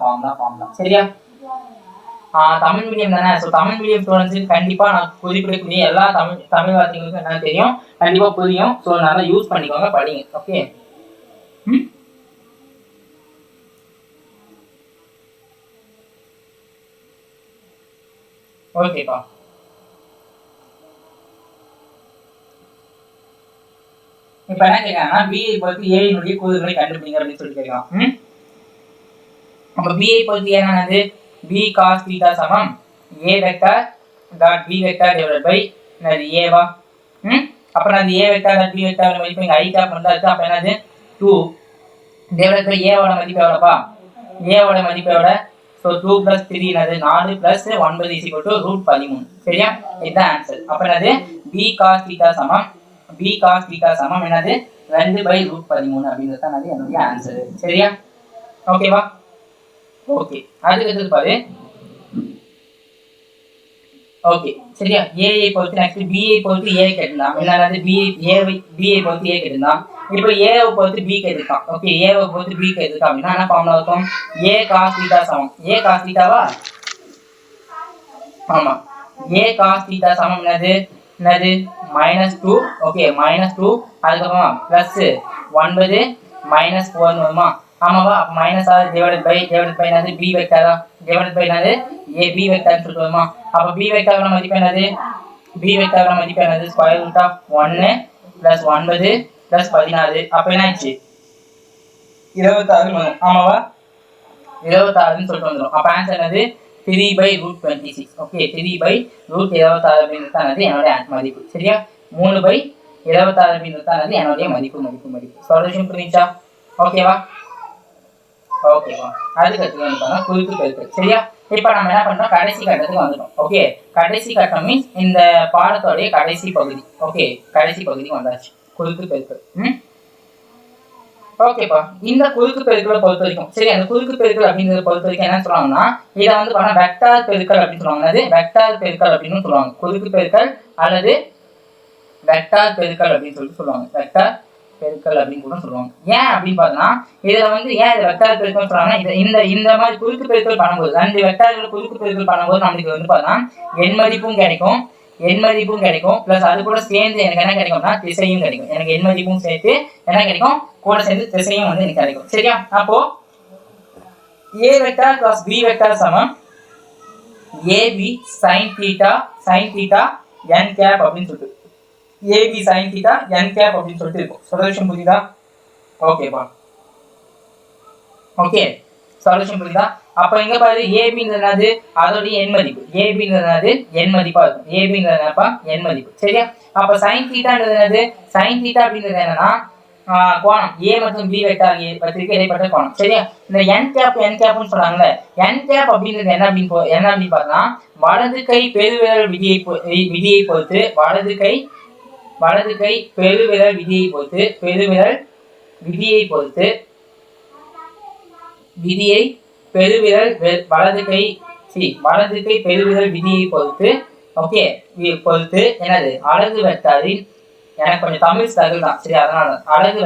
சரியா? தமிழ் மீடியம் தானே. ஸோ தமிழ் மீடியம் ஸ்டூடெண்ட்ஸுக்கு கண்டிப்பா நான் குறிப்பிடக்கூடிய எல்லா தமிழ் வார்த்தைகளுக்கும் என்ன தெரியும்? கண்டிப்பா புரியும். ஸோ நல்லா யூஸ் பண்ணிக்கோங்க, படிங்க. ஓகே ஓகேப்பா. இப்ப என்ன கேட்கறாங்கன்னா பிஐ பொறுத்து ஏனுடைய கூறுகளை கண்டுபிடிங்க அப்படின்னு சொல்லி கேட்கலாம். அப்ப பிஐ பொறுத்து என்னது? b cos θ சமம் a vector dot b vector divided by என்னது a வா? அப்ப நான் a vector dot b vector மதிப்பு இங்க i கேப் வந்தா அப்ப என்னது 2 டிவைடட் பை a ஓட மதிப்பு எவ்வளவுப்பா? a ஓட மதிப்பு எவ்வளவு? சோ 2 + 3 என்னது 4 + 9 √13. சரியா? இதுதான் ஆன்சர். அப்ப என்னது b cos θ சமம் என்னது 2/√13 அப்படிங்கிறது தான் என்னுடைய ஆன்சர். சரியா? ஓகேவா? ஓகே அதுக்கு பாரு. ஓகே சரியா? ஏஐ பொறுத்து நெக்ஸ்ட் பிஐ பொறுத்து ஏ கேட்டலாம். என்னது பிஐ பொறுத்து ஏ கேட்டலாம். இப்போ ஏவை பொறுத்து பி கேட்டிருக்கான். ஓகே ஏவை பொறுத்து பி கேட்டிருக்கான் அப்படின்னா என்ன ஃபார்முலா இருக்கும்? a cos θ சமம் a cos θவா? ஆமா a cos θ சமம் என்னது -2. ஓகே -2 அதுக்கப்புறமா +9 -4 வருமா? ஆமாவா? அப்ப மைனஸ் ஆர் டிவைடட் பை என்னது பி வெக்டாரா? டிவைடட் பை என்னது ஏ பி வெக்டார்னு சொல்லிட்டு வருமா? அப்ப பி வெக்டாரோட மதிப்பு என்னது? பி வெக்டாரோட மதிப்பு என்னது? Square root of 1 plus 9 plus 16. அப்ப என்ன ஆயிடுச்சு? 26 வரும். ஆமாவா? 26ன்னு சொல்லிட்டு வந்துடும். அப்ப ஆன்சர் என்னது? 3/√26. ஓகே, 3/26 அப்படின்றது என்னுடைய மதிப்பு. சரியா? 3/26 அப்படின்றது என்னுடைய மதிப்பு. சொல்யூஷன் புரிஞ்சா? ஓகேவா? ஓகேவா? அதுக்கடுத்து வந்து பார்த்தா குறுக்கு பெருக்கல். சரியா? இப்போ நம்ம என்ன பண்றோம்? கடைசி கட்டத்துக்கு வந்துட்டோம். ஓகே, கடைசி கட்டம் மீன்ஸ் இந்த பாடத்தோடைய கடைசி பகுதி. ஓகே, கடைசி பகுதி வந்தாச்சு. குறுக்கு பெருக்கல். ஓகேப்பா, இந்த குறுக்கு பெருக்கலை பொறுத்த வரைக்கும் சரி, அந்த குறுக்கு பெருக்கல் அப்படிங்கிறத பொறுத்த வரைக்கும் என்ன சொல்லுவாங்கன்னா, இதை வந்து பார்த்தா வெக்டார் பெருக்கல் அப்படின்னு சொல்லுவாங்க. அது வெக்டார் பெருக்கல் அப்படின்னு சொல்லுவாங்க. குறுக்கு பெருக்கல் அல்லது வெக்டார் பெருக்கல் அப்படின்னு சொல்லுவாங்க. வெக்டார் பெருக்கல் அப்படின்னு கூட சொல்லுவாங்க. ஏன் அப்படின்னு பார்த்தோம்னா, இதுல வந்து ஏன் இதை வெக்டார் பெருக்கல் சொல்றாங்கன்னா, இந்த மாதிரி குறுக்கு பெருக்கல் பண்ணும்போது, 2 வெக்டார்கள் குறுக்கு பெருக்கல் பண்ணும்போது நம்மளுக்கு வந்து பார்த்தோம்னா எண் மதிப்பும் கிடைக்கும் பிளஸ் அது கூட சேர்ந்து எனக்கு என்ன கிடைக்கும்னா திசையும் கிடைக்கும். எனக்கு எண் மதிப்பும் சேர்த்து என்ன கிடைக்கும்? கூட சேர்ந்து திசையும் வந்து எனக்கு கிடைக்கும். சரியா? அப்போ a vector plus b vector சமம் ab sin theta n cap அப்படின்னு சொல்லிட்டு ab sin theta n cap அப்படின்னு சொல்லிட்டு இருக்கும். சொல்யூஷன் புரியுதா? ஓகேப்பா. ஓகே, சொல்யூஷன் புரியுதா? அப்ப இங்க பாரு, ஏபிங்கிறது அதோட எண் மதிப்பு. ஏபிங்கிறது எண் மதிப்பா இருக்கும். ஏபிங்கிறதுப்பா எண் மதிப்பு. சரியா? அப்ப சைன் தீட்டான்றது என்னது? சைன் தீட்டா அப்படிங்கிறது என்னன்னா கோணம். ஏ மற்றும் பி வெக்டார் பத்திரிக்கை இடைப்பட்ட கோணம். சரியா? இந்த என் கேப்னு சொல்றாங்கல்ல, என் கேப் அப்படிங்கிறது என்ன அப்படின்னு பார்த்தா, வலது கை பெருவிரல் விதியை பொறுத்து வலது கை பெருவிரல் விதியை பொறுத்து வலது கை பெருவிரல் விதியை பொறுத்து ஓகே பொறுத்து என்னது? அலகு வெக்டாரின், எனக்கு கொஞ்சம் தமிழ் ஸ்ட்ரகிள் தான். சரி, அதனால அலகு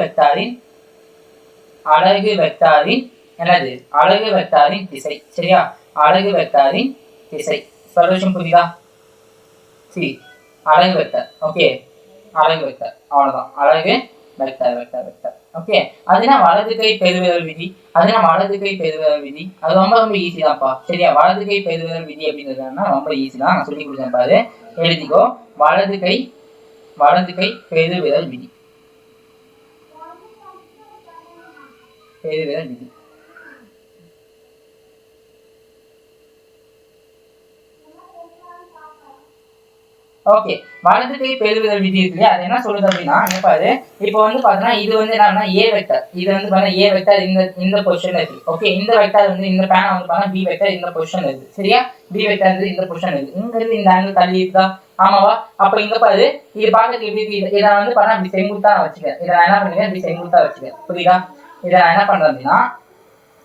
வெக்டாரின் என்னது? அலகு வெக்டாரின் திசை. சரியா? அலகு வெக்டாரின் திசை. சொல்யூஷன் புரியுதா? சரி, அலகு வெக்டார். ஓகே, அலகு வெக்டார். அவ்வளவுதான். அலகு வெக்டார். ஓகே, அதுனா வலது கை பெருவிரல் விதி. அது ரொம்ப ரொம்ப ஈஸி தான்ப்பா. சரியா? வலது கை பெருவிரல் விதி அப்படிங்கிறதுனா ரொம்ப ஈஸி தான். நான் சொல்லி கொடுத்தேன் பாரு, எழுதிக்கோ. வலது கை பெருவிரல் விதி. ஓகே, வலது கை பெருவிரல் விதி இருக்கு. அது என்ன சொல்லுது அப்படின்னா, பாரு, இப்போ வந்து பாத்தீங்கன்னா இது வந்து என்னன்னா ஏ வெக்டார். இது வந்து பாத்தீங்கன்னா ஏ வெக்டார் இந்த பொசிஷன்ல இருக்கு. ஓகே, இந்த வெக்டார் வந்து இந்த பேனா வந்து பாத்தீங்கன்னா பி வெக்டார் இந்த பொசிஷன்ல இருக்கு. சரியா? பி வெக்டார் இந்த பொசிஷன்ல இருக்கு. இங்க இருந்து இந்த ஆங்கிள் தள்ளி இருக்கா? ஆமாவா? அப்ப இங்க பாரு, இது பாக்கிறதுக்கு எப்படி இருக்கு? இதை வந்து பாத்தீங்கன்னா இப்படி செங்குத்தா வச்சுக்கேன். இதை நான் என்ன பண்ணுவேன்? இப்படி செங்குத்தா வச்சுக்கேன். புரியுதா? இதை நான் என்ன பண்றேன் அப்படின்னா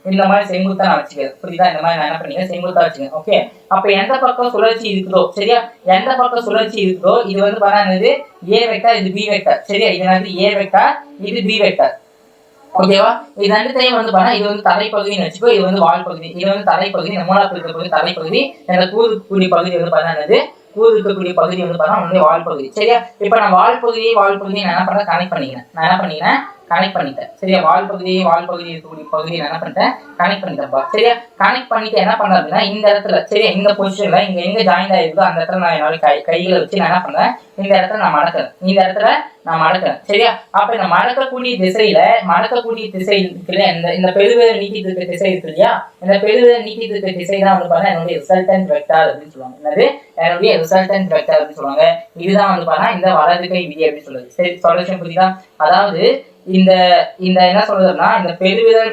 இந்த மாதிரி செங்குத்தா நான் வச்சுக்கிறேன். புரியுதா? இந்த மாதிரி நான் என்ன பண்ணிக்கிறேன்? செங்குத்தா வச்சுக்கிறேன். ஓகே, அப்ப எந்த பக்கம் சுழற்சி இருக்குதோ, சரியா, எந்த பக்கம் சுழற்சி இருக்குதோ இது வந்து பாத்தீங்கன்னா ஏ வெக்டார், இது பி வெக்டார். சரியா? இது வந்து ஏ வெக்டார், இது பி வெக்டார். ஓகேவா? இது ரெண்டுத்தையும் வந்து பாத்தீங்கன்னா இது வந்து தலைப்பகுதின்னு வச்சுக்கோ, இது வந்து வால் பகுதி. இது வந்து தலைப்பகுதி, இந்த மூலாக்கு இருக்க பகுதி தலைப்பகுதி, இந்த கூறுக்கூடிய பகுதி வந்து பாத்தீங்கன்னா கூறு இருக்கக்கூடிய பகுதி வந்து பாத்தீங்கன்னா வால் பகுதி. சரியா? இப்ப நான் வால் பகுதியை நான் என்ன பண்றேன்? கனெக்ட் பண்ணிக்கிறேன். கனெக்ட் பண்ணிட்டேன். சரியா? வால் பகுதி இருக்கக்கூடிய பகுதியை என்ன பண்ணிட்டேன்? கனெக்ட் பண்ணிட்டேன்ப்பா. சரியா? கனெக்ட் பண்ணிட்டு என்ன பண்றேன் அப்படின்னா இந்த இடத்துல, சரியா, இந்த பொசிஷன்ல இங்க எங்க ஜாயிண்ட் ஆயிருக்கோ அந்த இடத்துல நான் என்னோட கைகளை வச்சு நான் என்ன பண்றேன்? இந்த இடத்துல நான் மடக்கிறேன். சரியா? அப்ப இந்த மடக்கக்கூடிய திசை இருக்குல்ல, இந்த பெருவிரல் நீட்டிட்டு இருக்க திசை இருக்கு இல்லையா, இந்த பெருவிரல் நீட்டிட்டு இருக்க திசை தான் வந்து பாத்தீங்கன்னா என்னுடைய ரிசல்டன்ட் வெக்டார் அப்படின்னு சொல்லுவாங்க. என்னுடைய ரிசல்டன்ட் வெக்டார் அப்படின்னு சொல்லுவாங்க. இதுதான் வந்து பாத்தீங்கன்னா இந்த வலது கை விதி அப்படின்னு சொல்லுது. சரி, சொல்யூஷன் புரியுதா? அதாவது இந்த என்ன சொல்றதுன்னா, இந்த பெருவிரல்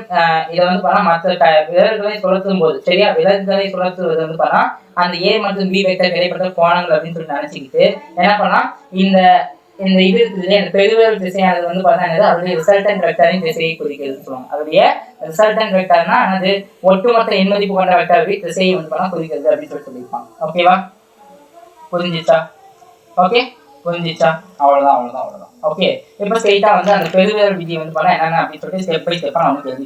இதை வந்து பண்ணா மற்ற விரல்களை சுழற்றும் போது, சரியா, விரல்களை சுழற்றுவது வந்து பண்ணா அந்த ஏ மற்றும் பி வெக்டர் இடைப்பட்ட கோணங்கள் அப்படின்னு சொல்லி நினைச்சுக்கிட்டு என்ன பண்ணா இந்த இது இருக்குது, இந்த பெருவிரல் திசையானது வந்து பார்த்தா அதோடைய ரிசல்டன்ட் வெக்டரின் திசையை குறிக்கிறதுன்னு சொல்லுவாங்க. அதோடைய ரிசல்டன்ட் வெக்டர்னா அது ஒட்டுமொத்த எண் மதிப்பு கொண்ட வெக்டருடைய திசையை வந்து பண்ணா குறிக்கிறது அப்படின்னு சொல்லி சொல்லியிருப்பாங்க. ஓகேவா? புரிஞ்சிச்சா? ஓகே, புரிஞ்சிச்சா? அவ்வளவுதான். ஓகே, இப்போ ஸ்ட்ரெயிட்டா வந்து அந்த பெருவிரல் விதி வந்து பண்ணா என்னென்ன அப்படின்னு சொல்லிட்டு ஸ்டெப் பை ஸ்டெப்பா நமக்கு எழுதி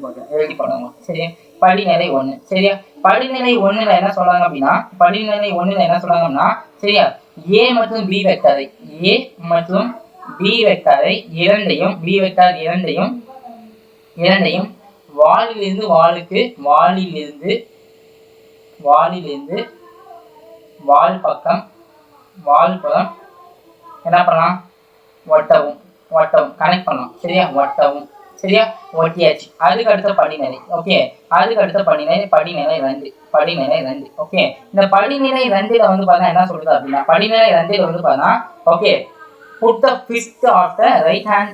பண்ணுவோம். சரி, படிநிலை 1. சரியா? படிநிலை 1ல என்ன சொல்றாங்க அப்படின்னா, சரியா, ஏ மற்றும் பி வெக்டாரை இரண்டையும் வாலிலிருந்து வாளுக்கு, வாலிலிருந்து வால் பக்கம், வால் பதம் என்ன பண்ணலாம், ஒட்டவும் கனெக்ட் பண்ணலாம். சரியா, ஒட்டவும். சரியா, ஒட்டியாச்சு. அதுக்கு அடுத்த படிநிலை. ஓகே, அதுக்கு அடுத்த படிநிலை 2. ஓகே, இந்த படிநிலை 2ல வந்து பார்த்தா என்ன சொல்றது அப்படின்னா, படிநிலை 2ல வந்து பார்த்தா okay put the fist of the right hand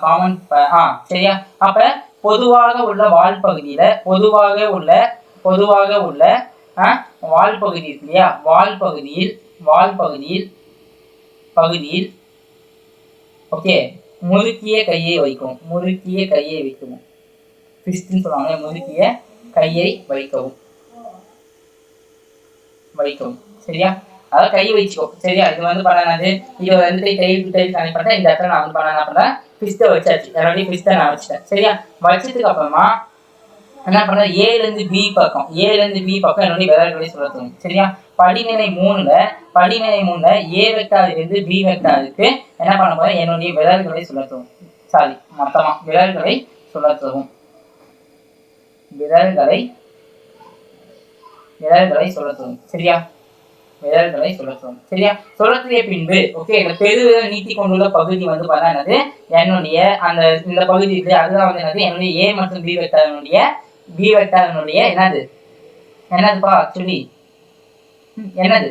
common. சரியா, அப்ப பொதுவாக உள்ள வால் பகுதியில பொதுவாக உள்ள வால் பகுதி இருக்கு இல்லையா, வால் பகுதியில் ஓகே முறுக்கிய கையை வைக்கவும். ஃபிஸ்ட்னு சொல்லுவாங்க, முறுக்கிய கையை வைக்கவும். சரியா, அதாவது கை வச்சுக்கோ. சரியா, இது வந்து பண்ணாது, இது வந்து கை கனெக்ட் பண்ணேன். இந்த இடத்துல நான் வந்து பண்ண என்ன பண்ணேன், ஃபிஸ்ட்டை வச்சாச்சு. என்னுடைய ஃபிஸ்ட்டை நான் வச்சுட்டேன். சரியா, வச்சதுக்கு அப்புறமா என்ன பண்ண, ஏலேருந்து பி பக்கம் என்னுடைய விரல்களை சுழற்றணும். சரியா, படிநிலை 3ல ஏ வெக்டாரிலிருந்து பி வெக்டாருக்கு என்ன பண்ண போறேன், என்னுடைய விரல்களை சுழற்றவும். மொத்தமா விரல்களை சுழற்றவும். சரியா, விரல்களை சுழற்றவும். சரியா, சுழற்றிய பின்பு ஓகே இந்த பெருவிரல் நீட்டி கொண்டுள்ள பகுதி வந்து பார்த்தா என்னது, என்னுடைய அந்த இந்த பகுதி இருக்கு, அதுதான் வந்து என்னது, என்னுடைய ஏ மற்றும் பி வெக்டாரினுடைய என்னதுப்பா ஆக்சுவலி என்னது,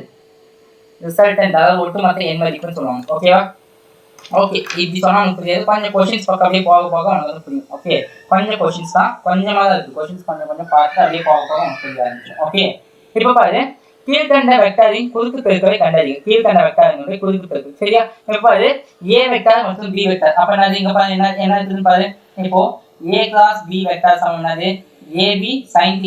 ரிசல்டன்ட், அதாவது ஒட்டுமொத்த எண் மதிப்புன்னு சொல்லுவாங்க. ஓகேவா, ஓகே இப்படி சொன்னா உங்களுக்கு புரியாது. கொஞ்சம் கொஸ்டின்ஸ் பக்கம் அப்படியே போக உங்களுக்கு புரியும். ஓகே, கொஞ்சம் கொஸ்டின்ஸ் தான், கொஞ்சமா தான் இருக்கு. கொஸ்டின்ஸ் கொஞ்சம் பார்த்து அப்படியே போக உங்களுக்கு புரிய ஆரம்பிச்சிடும். ஓகே, இப்போ பாரு, கீழ்கண்ட வெக்டாரின் குறுக்கு பெருக்களை கண்டறியும். கீழ்கண்ட வெக்டாரினுடைய குறுக்கு பெருக்கள். சரியா, இப்போ பாரு, ஏ வெக்டார் மற்றும் பி வெக்டார். அப்ப என்னது, இங்க பாரு என்ன இருக்குன்னு பாரு. இப்போ ஏ கிராஸ் பி வெக்டார் சமம் என்னது, ஏபி சைன்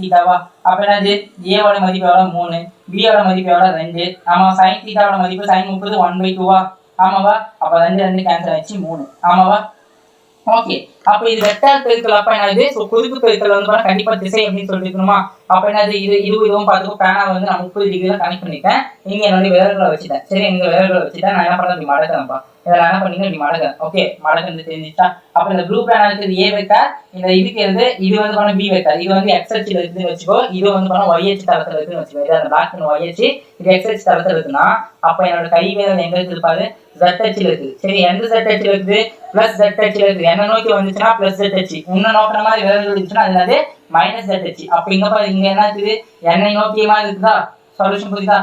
தீட்டாவா, அப்ப என்னது, ஏவோட மதிப்பு எவ்வளவு 3, பியோட மதிப்பு எவ்வளவு 2. ஆமா, சைன் தீட்டாவோட மதிப்பு சைன் 30 1/2. ஆமாவா, அப்ப 2 கேன்சல் ஆயிடுச்சு 3. ஆமாவா, ஓகே. அப்ப இது வெக்டார் பெருக்கல். அப்ப என்னது, குறுக்கு பெருக்கல் வந்து கண்டிப்பா திசை அப்படின்னு சொல்லிருக்கணுமா. அப்ப என்னது, இதுவும் பார்த்துக்கோ. பேனா வந்து நான் 30 டிகிரில கனெக்ட் பண்ணிட்டேன். இங்க என்னுடைய விரல்களை வச்சுட்டேன். சரி, எங்க விரல்களை வச்சுட்டேன். நான் என்ன பண்றேன், இப்படி மடக்கிறேன்ப்பா. இதில் என்ன பண்ணீங்க, இப்படி மடக்கிறேன். ஓகே, மடக்கிறது தெரிஞ்சிச்சா. அப்ப இந்த ப்ளூ பேனா இருக்குது ஏ வெக்டார், இந்த இதுக்கு இருந்து இது வந்து பண்ண பி வெக்டார். இது வந்து எக்ஸ் அச்சில் இருக்குன்னு வச்சுக்கோ, இது வந்து பண்ண ஒய் அச்சு தளத்தில் இருக்குன்னு வச்சுக்கோ. இது அந்த பிளாக் ஒய் அச்சு, இது எக்ஸ் அச்சு தளத்தில் இருக்குன்னா அப்ப என்னோட கை விரல் எங்க இருப்பாரு, Z அச்சில் இருக்குது. சரி, எந்த Z அச்சில் இருக்குது, பிளஸ் Z அச்சில் இருக்குது. என்ன நோக்கி வந்துச்சுன்னா பிளஸ் Z அச்சு, உன்ன நோக்கிற மாதிரி விரல் இருந்துச்சுன்னா அது என்னது, மைனஸ் Z அச்சு. அப்ப இங்க பாரு, இங்க என்ன இருக்குது, என்னை நோக்கிய மாதிரி இருக்குதா. சொல்யூஷன் புரியுதா,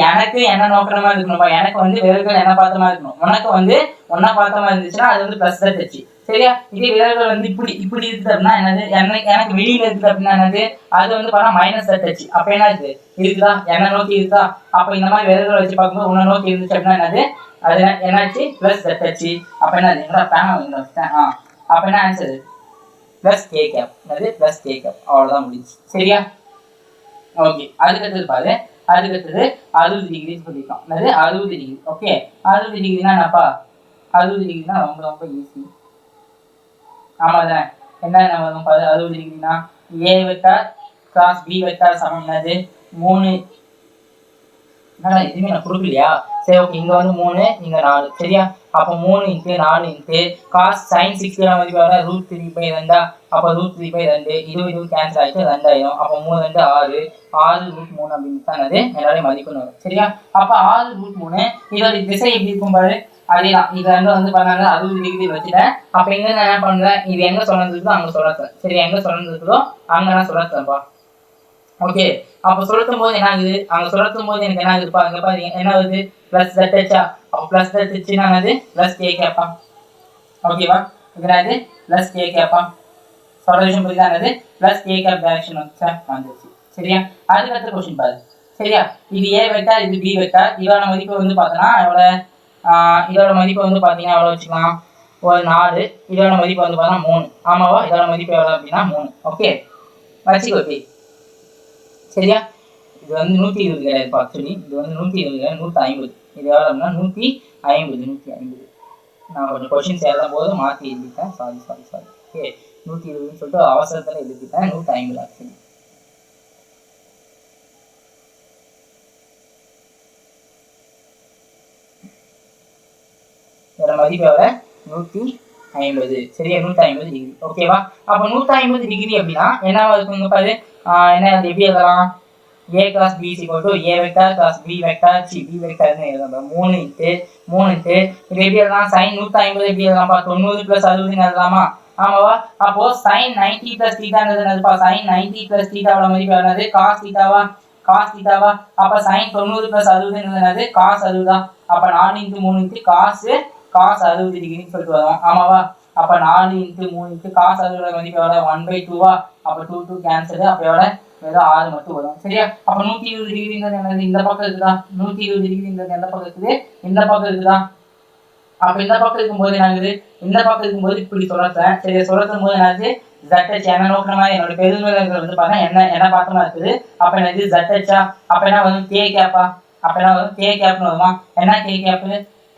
எனக்கு என்ன நோக்கிற மாதிரி இருக்கணும்பா, எனக்கு வந்து விரல்கள் என்ன பார்த்த மாதிரி இருக்கணும், உனக்கு வந்து ஒன்னா பார்த்த மாதிரி இருந்துச்சுன்னா அது வந்து பிளஸ் Z அச்சு. சரியா, இதே விரல்கள் வந்து இப்படி இருக்குது அப்படின்னா என்னது, எனக்கு வெளியில இருக்குது அப்படின்னா என்னது, அது வந்து பார்த்தா மைனஸ் Z அச்சு. அப்ப என்ன இருக்குதா, என்ன நோக்கி இருக்குதா. அப்ப இந்த மாதிரி விரல்களை வச்சு பார்க்கும்போது உன்ன நோக்கி இருந்துச்சு அப்படின்னா என்னது, அது என்னாச்சு, பிளஸ் Z அச்சு. அப்ப என்னது, அப்ப என்ன ஆன்சர், பிளஸ் கே கேப். என்னது, பிளஸ் கே கேப். அவ்வளவுதான் முடிஞ்சு. சரியா, ஓகே. அதுக்கடுத்தது பாரு, அதுக்கடுத்தது 60 டிகிரி சொல்லியிருக்கோம். என்னது, 60 டிகிரி. ஓகே, 60 டிகிரினா என்னப்பா, 60 டிகிரினா ரொம்ப ஈஸி. ஆமா தானே, என்ன வரும் பாரு, 60 டிகிரினா ஏ வெக்டார் கிராஸ் பி வெக்டார் சமம் என்னது 3. எதுவுமே நான் கொடுக்கலையா. சரி, ஓகே, இங்க வந்து 3, இங்க 4. சரியா, அப்ப 3 × 4 × காஸ் சைன் 60 மதிப்பு வர √3/2. அப்ப √3/2 இது கேன்சல் ஆயிட்டு 2 ஆயிடும். அப்ப 3 2 6 6√3 அப்படின்னு தானது என்னோட மதிப்புன்னு வரும். சரியா, அப்ப 6√3 இதோட திசை எப்படி இருக்கும் பாரு, அதேதான். இது வந்து பண்ணாங்க 60 டிகிரி வச்சுட்டேன். அப்ப இங்க நான் என்ன பண்றேன், இது எங்க சொல்லிருக்கோ அங்க சொல்றேன். சரி, எங்க சொல்லிருக்கோ அங்க நான் சொல்றேன்ப்பா. ஓகே, அப்ப சுழற்றும் போது என்ன ஆகுது, அங்க சுழற்றும் போது எனக்கு என்ன ஆகுதுப்பா, அங்க பாருங்க என்ன ஆகுது, பிளஸ் Z அச்சா. அப்ப பிளஸ் Z அச்சுன்னா என்னது, பிளஸ் கே கேப்பா. ஓகேவா, இது பிளஸ் கே கேப்பா. சொல்யூஷன் புரியுதா, என்னது பிளஸ் கே கேப் டைரக்ஷன் வந்துச்சு. சரியா, அதுக்கடுத்த கொஸ்டின் பாரு. சரியா, இது ஏ வெக்டார், இது பி வெக்டார். இதோட மதிப்பு வந்து பார்த்தோன்னா எவ்வளோ, இதோட மதிப்பு வந்து பார்த்தீங்கன்னா எவ்வளோ வச்சுக்கலாம், ஒரு 4. இதோட மதிப்பு வந்து பார்த்தா 3. ஆமாவா, இதோட மதிப்பு எவ்வளோ அப்படின்னா 3. ஓகே, வச்சுக்கோ. சரியா, இது வந்து 120 கிடையாது ஆக்சுவலி, இது வந்து 120 150. இது எவ்வளோ அப்படின்னா 150. நான் கொஞ்சம் கொஸ்டின்ஸ் எழுதும் போது மாற்றி எழுதிட்டேன். சாரி. ஓகே, 120ன்னு சொல்லிட்டு அவசரத்தில் எழுதிட்டேன். 150 ஆக்சுவலி. இதோட மதிப்பு எவ்வளோ, 150. 150. சரியா, 150 டிகிரி. ஓகேவா? அப்போ 150 டிகிரி அப்படின்னா என்னவா இருக்குங்க பாரு. என்ன எப்படி எழுதலாம்? a cross b is equal to a vector cross b vector b vectorன்னு எழுதலாம். 3 இன்ட்டு 3 இன்ட்டு இது எப்படி எழுதலாம்? sin 150 எப்படி எழுதலாம்ப்பா? 90 + 60 எழுதலாமா? ஆமாவா? அப்போ sin 90 + θன்றது என்னதுப்பா? sin 90 + θவோட மதிப்பு என்னது? cos θவா? cos θவா? அப்ப sin 90 + 60 என்னது? cos 60 தான். அப்ப 4 × 3 × cos 60 டிகிரின்னு சொல்லிட்டு வரோம். ஆமாவா? அப்ப 4 × 3 × cos 60 மதிப்பு எவ்வளவு? 1/2வா? அப்ப 2 2 கேன்சல். அப்ப எவ்வளவு? வெறும் 6 மட்டும் வரும். சரியா? அப்ப 120 டிகிரின்றது என்னது? இந்த பக்கம் இருக்குதா? 120 டிகிரின்றது எந்த பக்கம் இருக்குது? இந்த பக்கம் இருக்குதா? அப்ப இந்த பக்கம் இருக்கும்போது என்னது? இந்த பக்கம் இருக்கும்போது இப்படி சொல்றேன். சரி, சொல்லும் போது என்னது? ZH என்ன நோக்கிற மாதிரி என்னோட பெருமைகள் வந்து பார்த்தா என்ன பார்த்தமா இருக்குது. அப்ப என்னது? ZH. அப்ப என்ன வரும்? K கேப்பா. அப்ப என்ன வரும்? K கேப்னு வருமா? என்ன K கேப்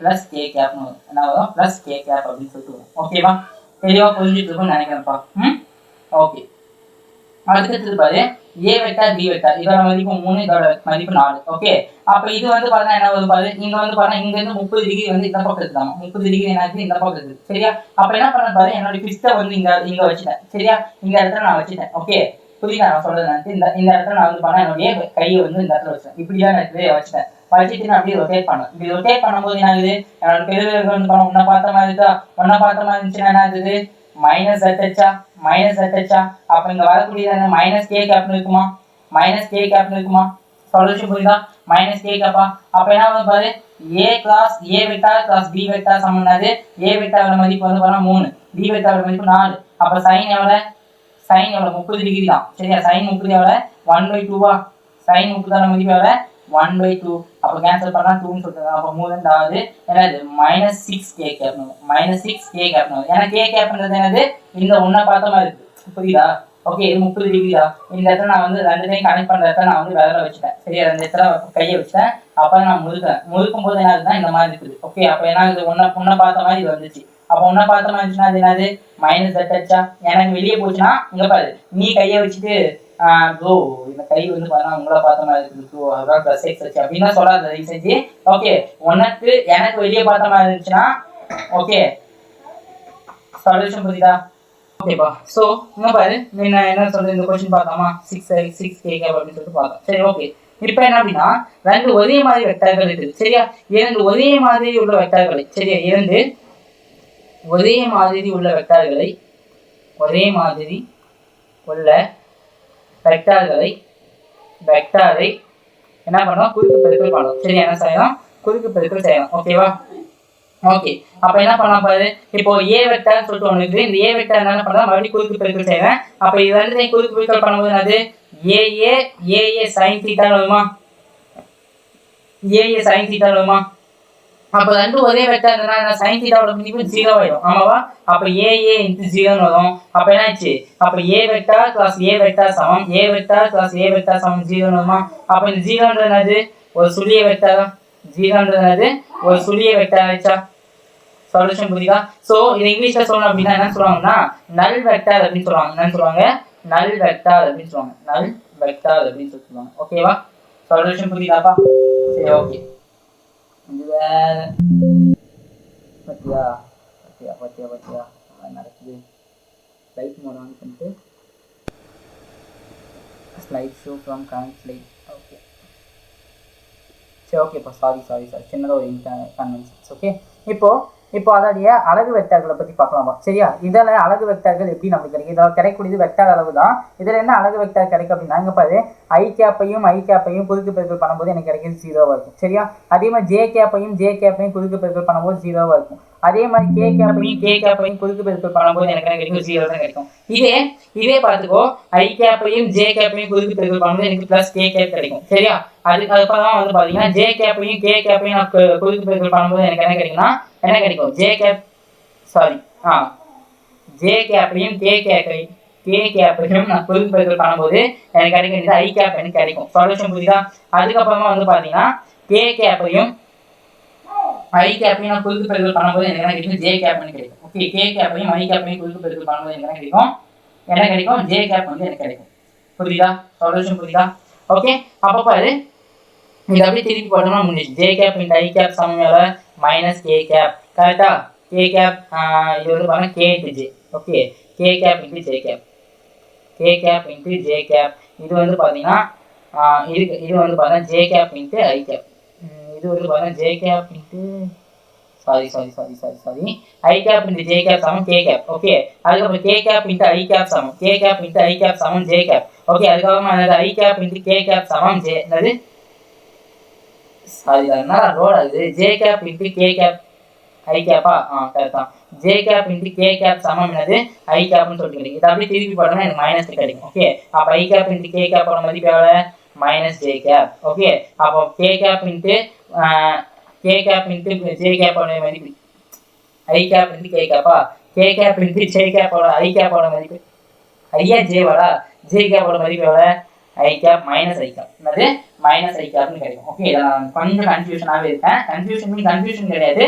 பிளஸ் K கேப்னு வரும். என்ன வரும்? பிளஸ் K கேப் அப்படின்னு சொல்லிட்டு வரும். ஓகேவா? தெளிவா புரிஞ்சுட்டு இருக்கும்னு நினைக்கிறேன்ப்பா. ஓகே. அடுத்தது பாரு, a வெக்டார் b வெக்டார் இதோட மதிப்பு 3, இதோட மதிப்பு 4. ஓகே. அப்ப இது வந்து பாத்தா என்ன வரும் பாரு. இங்க வந்து பாத்தா இங்க இருந்து 30 டிகிரி வந்து இந்த பக்கம் இருக்குதாமா. 30 டிகிரி என்னாச்சு? இந்த பக்கம் இருக்கு. சரியா? அப்ப என்ன பண்ண பாரு, என்னோட ஃபிஸ்ட வந்து இங்க வச்சிட்டேன். சரியா? இந்த இடத்துல நான் வச்சிட்டேன். ஓகே. புரியுதா நான் சொல்றது? இந்த இடத்துல நான் வந்து பண்ணா என்னுடைய கையை வந்து இந்த இடத்துல வச்சிட்டேன். இப்படிதான் எனக்கு வச்சிட்டேன். வச்சுட்டு நான் அப்படியே ரொட்டேட் பண்ணேன். இப்படி ரொட்டேட் பண்ணும்போது என்ன ஆகுது? என்னோட பெருவிரல்கள் வந்து பண்ண உன்ன பார்த்த மாதிரி இருக்கா? உன்ன பார்த்த மாதிரி இருந்துச்சுன்னா என்ன ஆகுது? Minus ZH. அப்ப இங்க வரக்கூடியது மைனஸ் K கேப்னு இருக்குமா? மைனஸ் K கேப்னு இருக்குமா? சொல்யூஷன் புரியுதா? மைனஸ் K கேப்பா. அப்ப என்ன வந்து பாரு, a cross a vector cross b vector சமம்னாது a வெக்டாரோட மதிப்பு வந்து பாத்தா 3, b வெக்டாரோட மதிப்பு 4. அப்ப sin எவ்வளவு? sin எவ்வளவு? 30 டிகிரி தான். சரியா? sin 30 எவ்வளவு? 1/2வா? sin 30 மதிப்பு எவ்வளவு? 1/2. அப்ப கேன்சல் பண்ணா 2 ன்னு சொல்றாங்க. அப்ப 3 2 என்னது? -6 K கேப். -6 K cap. ஏன்னா K கேப்ன்றது என்னது? இந்த ஒண்ண பார்த்த மாதிரி இருக்கு. புரியுதா? ஓகே. இது 30 டிகிரியா? இந்த இடத்துல நான் வந்து ரெண்டு டைம் கனெக்ட் பண்ற இடத்துல நான் வந்து விரல வச்சிட்டேன். சரியா? ரெண்டு இடத்துல கையை வச்சிட்டேன். அப்ப நான் முறுக்கும் போது என்ன ஆகுதுன்னா இந்த மாதிரி இருக்குது. ஓகே. அப்ப என்ன ஆகுது? ஒண்ண பார்த்த மாதிரி இது வந்துச்சு. அப்ப ஒண்ண பார்த்த மாதிரி இருந்துச்சுன்னா அது என்னது? -ZH. எனக்கு வெளியே போச்சுன்னா இங்க பாரு, நீ கையை வச்சுட்டு ப்ரோ இந்த கை வந்து பார்த்தா உங்களை பார்த்த மாதிரி இருக்குது ப்ரோ, அதான் ப்ளஸ் எக்ஸ் வச்சு அப்படின்னா சொல்லாது தயவு செஞ்சு. ஓகே. எனக்கு வெளியே பார்த்த மாதிரி இருந்துச்சுன்னா ஓகே. சொல்யூஷன் புரியுதா? ஓகேப்பா. ஸோ இங்க பாரு, என்ன சொல்றது? இந்த கொஸ்டின் பார்த்தாமா 6 K கேப் அப்படின்னு சொல்லிட்டு பார்த்தோம். சரி, ஓகே. இப்ப என்ன அப்படின்னா ரெண்டு ஒரே மாதிரி வெக்டர்கள் இருக்குது. சரியா? இரண்டு ஒரே மாதிரி உள்ள வெக்டர்களை, சரியா, இரண்டு ஒரே மாதிரி உள்ள வெக்டர்களை வெக்டாரை என்ன பண்ணலாம்? குறுக்கு பெருக்கல் பண்ணலாம். சரி, என்ன செய்யலாம்? குறுக்கு பெருக்கல் செய்யலாம். ஓகேவா? ஓகே. அப்ப என்ன பண்ணலாம் பாரு, இப்போ ஏ வெக்டார் சொல்லிட்டு ஒன்று இருக்குது. இந்த ஏ வெக்டார் என்ன பண்ணலாம்? மறுபடியும் குறுக்கு பெருக்கல் செய்வேன். அப்ப இது ரெண்டு குறுக்கு பெருக்கல் பண்ணும்போது அது ஏஏ சைன் தீட்டா வருமா? ஏஏ சைன் தீட்டா வருமா? அப்ப ரெண்டு ஒரே வெக்டார் இருந்தா sin தீட்டாவோட மதிப்பு 0 ஆயிடும். ஆமாவா? அப்ப AA × 0 வரும். அப்ப என்னாச்சு? அப்ப A வெக்டார் + A வெக்டார் சமம் A வெக்டார் + A வெக்டார் சமம் 0 வருமா? அப்ப இந்த 0ன்றது என்னது? ஒரு சுழிய வெக்டாரா? 0ன்றது என்னது? ஒரு சுழிய வெக்டார் ஆச்சா? சொல்யூஷன் புரியுதா? சோ இது இங்கிலீஷ்ல சொல்லணும் அப்படின்னா என்ன சொல்லுவாங்கன்னா நல் வெக்டார் அப்படின்னு சொல்லுவாங்க. என்ன சொல்லுவாங்க? நல் வெக்டார் அப்படின்னு சொல்லுவாங்க. நல் வெக்டார் அப்படின்னு சொல்லுவாங்க. ஓகேவா? சொல்யூஷன் புரியுதாப்பா? சரி, ஓகே. இது வேற பத்தியா நடக்குது. லைட் மோட் ஆன் பண்ணிட்டு slide show from current slide. Okay, சரி, ஓகேப்பா. சாரி சின்னதாக ஒரு இன்கன்வீனியன்ஸ். ஓகே. இப்போ அதோடைய அலகு வெக்டார்களை பற்றி பார்க்கலாமா? சரியா? இதில் அலகு வெக்டார்கள் எப்படி நமக்கு கிடைக்கும்? இதில் கிடைக்கக்கூடியது வெக்டார் அளவு தான். இதில் என்ன அலகு வெக்டார் கிடைக்கும் அப்படின்னா இங்கே பாரு, ஐ கேப்பையும் குறுக்கு பெருக்கல் பண்ணும்போது எனக்கு கிடைக்கிறது 0வா இருக்கும். சரியா? அதே மாதிரி ஜே கேப்பையும் குறுக்கு பெருக்கல் பண்ணும்போது 0வா இருக்கும். அதே மாதிரி கே கேப்பையும் குறுக்கு பெருக்கல் பண்ணும்போது எனக்கு கிடைக்கும் 0 தான் கிடைக்கும். இதே பார்த்துக்கோ, ஐ கேப்பையும் ஜே கேப்பையும் குறுக்கு பெருக்கல் பண்ணும்போது எனக்கு பிளஸ் கே கேப் கிடைக்கும். சரியா? அதுக்கப்புறம் வந்து பார்த்தீங்கன்னா ஜே கேப்பையும் கே கேப்பையும் நான் குறுக்கு பெருக்கல் பண்ணும்போது எனக்கு என்ன கிடைக்கும்னா என்ன கிடைக்கும்? ஜே கேப்பையும் கே கேப்பையும் நான் குறுக்கு பெருக்கல் பண்ணும்போது எனக்கு கிடைக்கிறது ஐ கேப் எனக்கு கிடைக்கும். சொல்யூஷன் புரியுதா? அதுக்கப்புறமா வந்து பார்த்தீங்கன்னா கே கேப்பையும் ஐ கேப்பையும் நான் குறுக்கு பெருக்கல் பண்ணும்போது எனக்கு என்ன கிடைக்கும்? ஜே கேப் எனக்கு கிடைக்கும். ஓகே. கே கேப்பையும் ஐ கேப்பையும் குறுக்கு பெருக்கல் பண்ணும்போது எனக்கு என்ன கிடைக்கும்? ஜே கேப் வந்து எனக்கு கிடைக்கும். புரியுதா? சொல்யூஷன் புரியுதா? ஓகே. அப்போ பாரு, இது அப்படியே திருப்பி போட்டோம்னா முடிஞ்சு. ஜே கேப் × ஐ கேப் சமம் எவ்வளவு? -K cap. கரெக்டா? கே கேப் இது வந்து பார்த்தீங்கன்னா K into J. Okay, K cap into J cap, K cap into J cap. இது வந்து பார்த்தீங்கன்னா இது வந்து பார்த்தீங்கன்னா J cap into I cap. இது வந்து பார்த்தீங்கன்னா J cap into sorry I cap into J cap சமம் கே கேப். ஓகே, அதுக்கப்புறம் K cap into I cap சமம் K cap into I cap சமம் ஜே கேப். ஓகே, அதுக்கப்புறமா என்னது ஐ கேப் இன்ட்டு கே கேப் சமம் ஜே என்னது என்ன ரோட் ஆகுது J cap into K cap I கேப்பா கரெக்ட் தான். J cap into K cap சமம் என்னது ஐ கேப்னு சொல்லிட்டு கிடைக்கும். இதை அப்படியே திருப்பி போட்டோம்னா எனக்கு மைனஸ் கிடைக்கும். ஓகே, அப்போ ஐ கேப் இன்ட்டு கே கேப்போட மதிப்பு எவ்வளோ மைனஸ் ஜே கேப். ஓகே, அப்போ K cap into K cap into J கேப்போட மதிப்பு ஐ கேப் இன்ட்டு கே கேப்பா கே கேப் இன்ட்டு ஜே கேப்போட ஐ கேப்போட மதிப்பு ஐயா ஜேவாடா ஜே கேப்போட மதிப்பு எவ்வளோ I cap minus I cap என்னது மைனஸ் ஐ கேப்னு கிடைக்கும். ஓகே, இதில் நான் கொஞ்சம் கன்ஃபியூஷனாகவே இருக்கேன். கன்ஃபியூஷன் கிடையாது,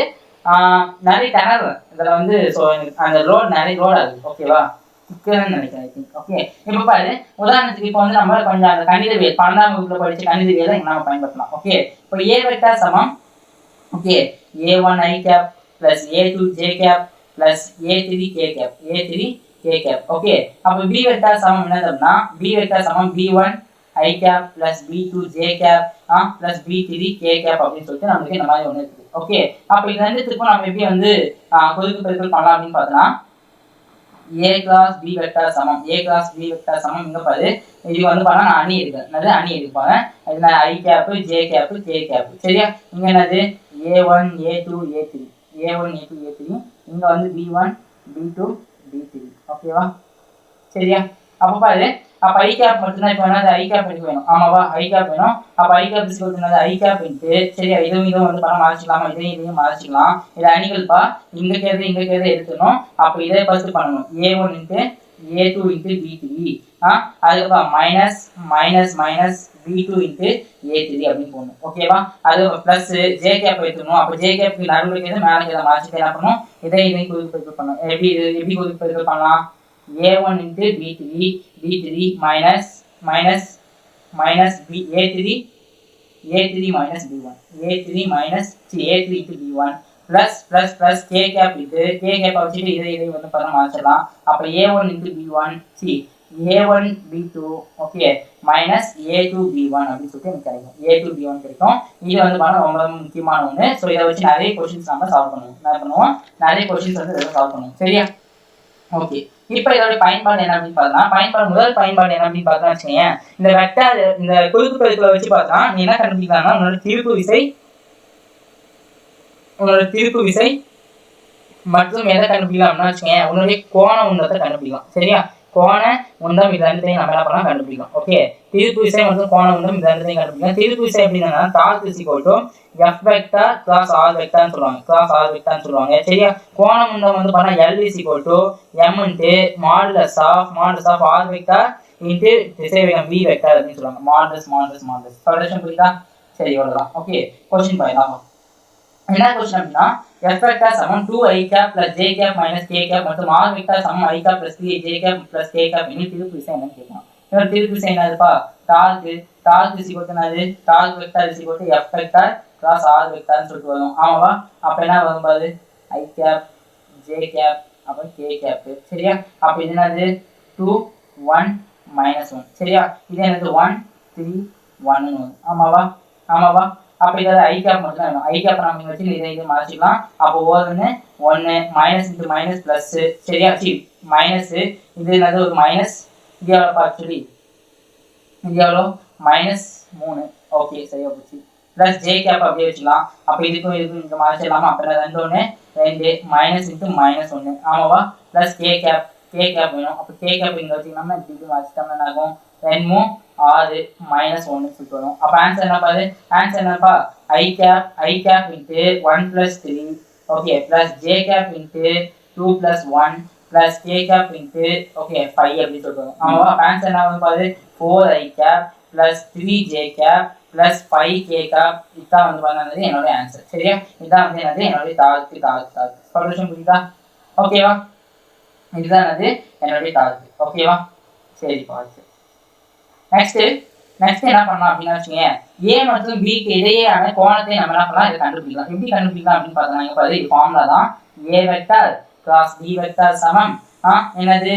நிறைய திணறேன் இதில் வந்து. ஸோ அந்த நிறைய ரோட் ஆகுது. ஓகேவா, சிக்கன்னு நினைக்கிறேன் ஐ திங்க். ஓகே, இப்போ பாரு உதாரணத்துக்கு இப்போ வந்து நம்ம கொஞ்சம் அந்த கணிதவியல் 12ஆம் வகுப்புல படிச்ச கணிதவியலை நம்ம பயன்படுத்தலாம். ஓகே, இப்போ ஏ வெக்டார் சமம் okay a1 i cap plus a2 j cap plus a3 k cap a3 k cap. Okay, அப்போ b வெக்டார் சமம் என்னதுன்னா b வெக்டார் சமம் b1 i cap plus b2 j cap plus b3 k cap அப்படின்னு சொல்லிட்டு நமக்கு இந்த மாதிரி ஒன்று இருக்குது. ஓகே, அப்போ இது ரெண்டுத்துக்கும் நம்ம எப்படி வந்து குறுக்கு பெருக்கல் பண்ணலாம் அப்படின்னு பார்த்தோம்னா a cross b வெக்டார் சமம் a cross b வெக்டார் சமம் இங்க பாரு இது வந்து பார்த்தா நான் அணி இருக்கேன். என்னது அணி எடுப்பாங்க, இதுல i cap j cap k cap. சரியா, இங்க என்னது a1 a2 a3 a1 a2 a3 இங்க வந்து b1 b2 b3. ஓகேவா, சரியா. அப்போ பாரு அப்போ i cap மட்டும்தான் இப்போ என்னது i cap எனக்கு வேணும். ஆமாவா, i cap வேணும். அப்போ i cap என்னது i cap இன்ட்டு சரியா இதுவும் வந்து பணம் மறைச்சிக்கலாமா, இதையும் மறைச்சிக்கலாம். இது அணிகள்ப்பா, இங்க கேது எடுத்துக்கணும். அப்போ இதை ஃபர்ஸ்ட் பண்ணணும் a1 into a2 into b3 அதுக்கப்புறம் minus minus minus b2 into a3 அப்படின்னு போடணும். ஓகேவா, அது பிளஸ் ஜே கேப் எடுத்துக்கணும். அப்போ ஜே கேப்க்கு நடுவில் கேது மேலே கேதை மாற்றிட்டு என்ன பண்ணணும் இதையும் குறுக்கு பெருக்கல் பண்ணணும். எப்படி குறுக்கு பெருக்கல் பண்ணலாம் a1 into b3 minus minus minus a3 minus b1 a3 minus a3 into b1 plus plus plus K cap into K cap வச்சுட்டு இதை வந்து பதம் மாற்றலாம். அப்போ a1 into b1 a1 b2 okay minus a2 b1 அப்படின்னு சொல்லிட்டு எனக்கு கிடைக்கும். a2 b1 கிடைக்கும். இது வந்து பார்த்தா ரொம்ப ரொம்ப முக்கியமான ஒன்று. ஸோ இதை வச்சு நிறைய கொஸ்டின்ஸ் நம்ம சால்வ் பண்ணுவோம். என்ன பண்ணுவோம், நிறைய கொஸ்டின்ஸ் வந்து இதை சால்வ் பண்ணுவோம். சரியா, ஓகே. இப்போ இதோட பயன்பாடு என்ன அப்படின்னு பார்த்தா முதல் பயன்பாடு என்ன அப்படின்னு பார்த்தா வச்சுக்கேன், இந்த வெக்டார் இந்த குறுக்கு பெருக்கலை வச்சு பார்த்தா நீ என்ன கண்டுபிடிக்கலாம்னா உன்னோட திருப்பு விசை மற்றும் எதை கண்டுபிடிக்கலாம்னா வச்சுக்கேன் உன்னுடைய கோண உந்தத்தை கண்டுபிடிக்கலாம். சரியா, கோண உந்தம் இது ரெண்டுத்தையும் நம்ம என்ன பண்ணலாம் கண்டுபிடிக்கலாம். ஓகே, திருப்பு விசை மற்றும் கோண உந்தம் இது ரெண்டுத்தையும் கண்டுபிடிக்கலாம். திருப்பு விசை எப்படின்னா torque is equal to f vector cross r வெக்டார்னு சொல்லுவாங்க. சரியா, கோண உந்தம் வந்து பார்த்தா l is equal to m into modulus of r vector into திசைவேகம் v வெக்டார் அப்படின்னு சொல்லுவாங்க. மாடுலஸ் சொல்யூஷன் புரியுதா? சரி, அவ்வளவுதான். ஓகே, क्वेश्चन பாருங்க. என்ன क्वेश्चन அப்படின்னா f வெக்டார் சமம் 2i cap plus j cap minus k cap மற்றும் r வெக்டார் சமம் i cap plus 3j cap plus k cap இன்னும் திருப்பு விசை என்னன்னு கேட்கலாம். இதோட திருப்பு விசை என்னதுப்பா டார்க் இஸ் ஈக்குவல் டு என்னது torque vector is equal to f vector cross r வெக்டார்னு சொல்லிட்டு வரும். ஆமாவா, அப்ப என்ன வரும் பாரு i cap j cap அப்புறம் k cap. சரியா, அப்ப இது என்னது 2 1 -1. சரியா, இது என்னது 1 3 1 ன்னு வரும். ஆமாவா அப்ப இத i cap மட்டும் தான் வேணும். i cap நம்ம வச்சு இதை மாத்திக்கலாம். அப்போ 1 மைனஸ் இன்டு மைனஸ் பிளஸ். சரியா, மைனஸ் இது என்னது ஒரு மைனஸ் இது எவ்வளோ ஆக்சுவலி இது எவ்வளோ -3. ஓகே, சரியா போச்சு. பிளஸ் j cap அப்படியே வச்சுக்கலாம். அப்போ இதுக்கும் இங்க மாத்திடலாமா? அப்ப 2 மைனஸ் இன்டு -1. ஆமாவா, பிளஸ் k cap வேணும். அப்போ k cap இங்க வச்சுக்கலாம்னா இப்படி மாத்திட்டோம்னா என்ன ஆகும் 2 6 -1 சொல்லிட்டு வரும். அப்போ ஆன்சர் என்ன பாரு, ஆன்சர் என்னப்பா i cap into 1 + 3 okay plus j cap into 2 + 1 plus k cap into okay 5 அப்படி சொல்லிட்டு வரும். ஆமாவா, ஆன்சர் என்ன வந்து பாரு 4i cap plus 3j cap plus 5k cap. இதுதான் வந்து பார்த்தா என்னோட ஆன்சர். சரியா, இதுதான் வந்து என்னது என்னுடைய டார்க் சொல்யூஷன் புரியுதா? ஓகேவா, இதுதான் என்னது என்னுடைய டார்க். ஓகேவா, சரி பார்த்து நெக்ஸ்ட் நெக்ஸ்ட் என்ன பண்ணலாம் அப்படின்னு வச்சுக்கோங்க, ஏ மற்றும் பிக்கு இடையேயான கோணத்தை நம்ம என்ன பண்ணலாம், இதை கண்டுபிடிக்கலாம். எப்படி கண்டுபிடிக்கலாம் அப்படின்னு பார்த்தோம்னா, இங்க பாரு ஃபார்முலா தான். ஏ வெக்டார் கிராஸ் பி வெக்டார் சமம் என்னது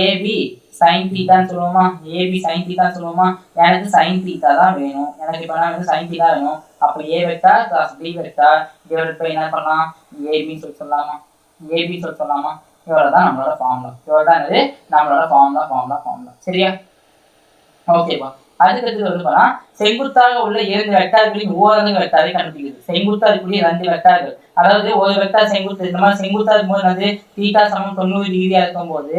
ஏபி சைன் தீட்டான்னு சொல்லுவோமா, ஏபி சைன் தீட்டான்னு சொல்லுவோமா. எனக்கு சைன் தீட்டா தான் வேணும், எனக்கு இப்போ என்ன வேணும், சைன் தீட்டா வேணும். அப்போ A vector cross B vector divide by என்ன பண்ணலாம், ஏபின்னு சொல்லி சொல்லலாமா, ஏபி சொல்லி சொல்லலாமா. இவ்வளோதான் நம்மளோட ஃபார்முலா, இவ்வளோதான் இது நம்மளோட ஃபார்முலா. சரியா, ஓகேவா. அதுக்கடுத்து வந்து போனா செங்குத்தாக உள்ள 2 வெக்டார்களின் ஓரங்க வெக்டாரை கண்டுபிடிக்கிறது. செங்குத்தா இருக்கக்கூடிய 2 வெக்டார்கள், அதாவது ஒரு வெக்டார் செங்குத்து, இந்த மாதிரி செங்குத்தா இருக்கும்போது வந்து தீட்டா சமம் 90 டிகிரியா இருக்கும்போது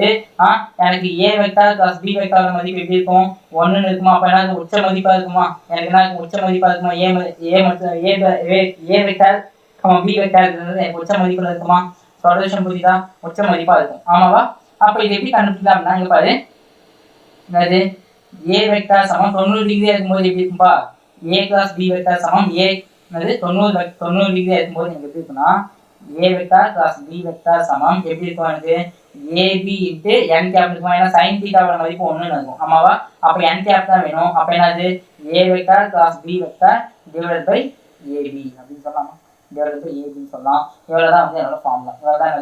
எனக்கு ஏ வெக்டார் பிளஸ் பி வெக்டார் மதிப்பு எப்படி இருக்கும், 1ன்னு இருக்குமா. அப்ப எனக்கு உச்ச மதிப்பா இருக்குமா, எனக்கு என்ன உச்ச மதிப்பா இருக்குமா, ஏ மற்றும் ஏ வெக்டார் பி வெக்டார் எனக்கு உச்ச மதிப்புல இருக்குமா. சொல்யூஷன் புரியுதா, உச்ச மதிப்பா இருக்கும். ஆமாவா. அப்ப இது எப்படி கண்டுபிடிக்கலாம் அப்படின்னா, இங்க பாரு என்னது ஏ வெக்டார் சமம் 90 டிகிரியா இருக்கும்போது எப்படி இருக்கும்பா, ஏ கிளாஸ் பி வெக்டார் சமம் ஏ என்னது 90 டிகிரியா இருக்கும்போது எனக்கு எப்படி இருக்குன்னா, ஏ வெக்டார் கிளாஸ் பி வெக்டார் சமம் எப்படி இருக்கும், எனக்கு ஏபி இன்ட்டு என் கேப் இருக்குமா. ஏன்னா சைன் தீட்டாவோட மதிப்பு 1ன்னு இருக்கும். ஆமாவா. அப்போ என் கேப் தான் வேணும். அப்போ என்னது A vector cross B vector divide by AB அப்படின்னு சொல்லலாமா, டிவைட் பை ஏபின்னு சொல்லலாம். இவ்வளோதான் வந்து என்னோட ஃபார்முலா, இவ்வளோதான்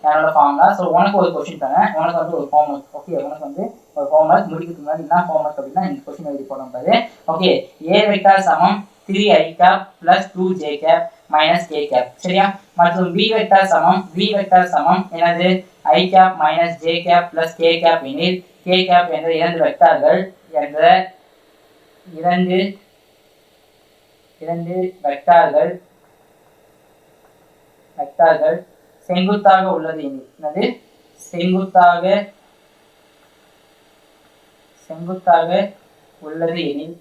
என்னோட ஃபார்முலா. ஸோ உனக்கு ஒரு கொஸ்டின் தரேன், உனக்கு வந்து ஒரு ஹோம்ஒர்க். ஓகே, உனக்கு வந்து ஒரு ஹோம்ஒர்க் முடிக்கிறதுக்கு முன்னாடி என்ன ஹோம்ஒர்க் அப்படின்னா, இந்த கொஸ்டின் எழுதி போட பாரு. ஓகே, ஏ வெக்டார் சமம் 3i cap plus 2j cap minus k cap. சரியா. மற்றும் b வெக்டார் சமம் என்னது i cap minus j cap plus k cap எனில் k கேப் என்ற இரண்டு வெக்டார்கள் செங்குத்தாக உள்ளது எனில், என்னது செங்குத்தாக உள்ளது எனில்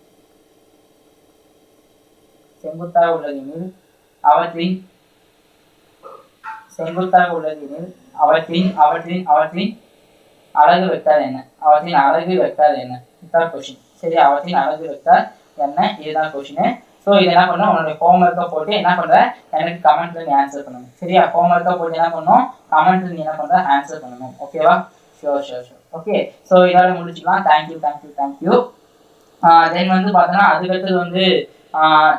அவற்றின் அலகு வெக்டார் என்ன, இதுதான் கொஸ்டின். சரி, அவற்றின் அலகு வெக்டார் என்ன, இதுதான் கொஸ்டின். ஸோ இது என்ன பண்ணும், உன்னுடைய ஹோம்ஒர்க்கை போட்டு என்ன பண்ற, எனக்கு கமெண்ட்ல நீ ஆன்சர் பண்ணணும். சரியா, ஹோம்ஒர்க்கை போட்டு என்ன பண்ணணும், கமெண்ட்ல நீ என்ன பண்ற, ஆன்சர் பண்ணணும். ஓகேவா. ஷோர். ஓகே, ஸோ இதோட முடிச்சுக்கலாம். தேங்க்யூ. தென் வந்து பார்த்தோன்னா அதுக்கடுத்தது வந்து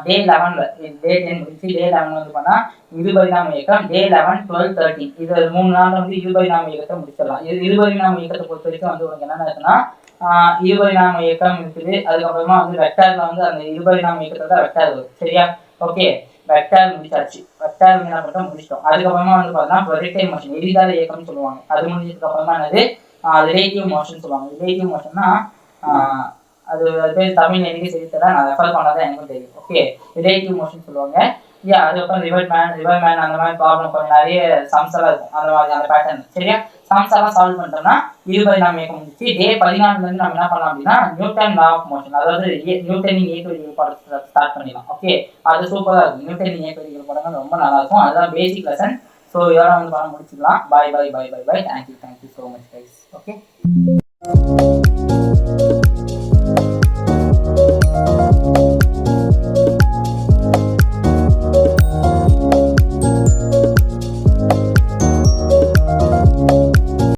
டே 11 டே 10 முடிச்சு டே 11 வந்து பண்ணா இருபரிணாம இயக்கம். டே 11, 12, 13 இது 3 நாள் வந்து இருபரிணாம இயக்கத்தை முடிச்சிடலாம். இது இருபரிணாம இயக்கத்தை பொறுத்த வரைக்கும் வந்து உனக்கு என்னென்ன இருக்குன்னா, இருபரிணாம இயக்கம் இருக்குது. அதுக்கப்புறமா வந்து வெக்டார்ல வந்து அந்த இருபரிணாம இயக்கத்தை தான் வெக்டார் வரும். சரியா. ஓகே, வெக்டார் முடிச்சாச்சு, வெக்டார் என்ன பண்ணிட்டோம், முடிச்சிட்டோம். அதுக்கப்புறமா வந்து பார்த்தீங்கன்னா ப்ரொஜெக்டைல் மோஷன், எரிதாத இயக்கம்னு சொல்லுவாங்க. அது முடிஞ்சதுக்கு அப்புறமா என்னது ரிலேட்டிவ் மோஷன் சொல்லுவாங்க. ரிலேட்டிவ் மோஷன்னா அது பேர் தமிழ் எனக்கு செய்தித்தர, நான் ரெஃபர் பண்ணாதான் எனக்கும் தெரியும். ஓகே, ரிலேட்டிவ் மோஷன் சொல்லுவாங்க. அதுக்கப்புறம் ரிவர் மேன் அந்த மாதிரி ப்ராப்ளம் கொஞ்சம் நிறைய சம்ஸ் எல்லாம் இருக்கும், அந்த மாதிரி அந்த பேட்டர்ன். சரியா, சம்ஸ் எல்லாம் சால்வ் பண்ணிட்டோம்னா இருபரிணாம இயக்கம் முடிச்சு டே 14 நம்ம என்ன பண்ணலாம் அப்படின்னா நியூட்டன் லா ஆஃப் மோஷன், அதாவது நியூட்டனின் இயக்க விதிகள் பாடத்தை ஸ்டார்ட் பண்ணிடலாம். ஓகே, அது சூப்பராக இருக்கும். நியூட்டனின் இயக்க விதிகள் பாடங்கள் ரொம்ப நல்லா இருக்கும். அதுதான் பேசிக் லெசன். ஸோ இதோட வந்து பண்ண முடிச்சுக்கலாம். Bye. Thank you so much guys. Okay.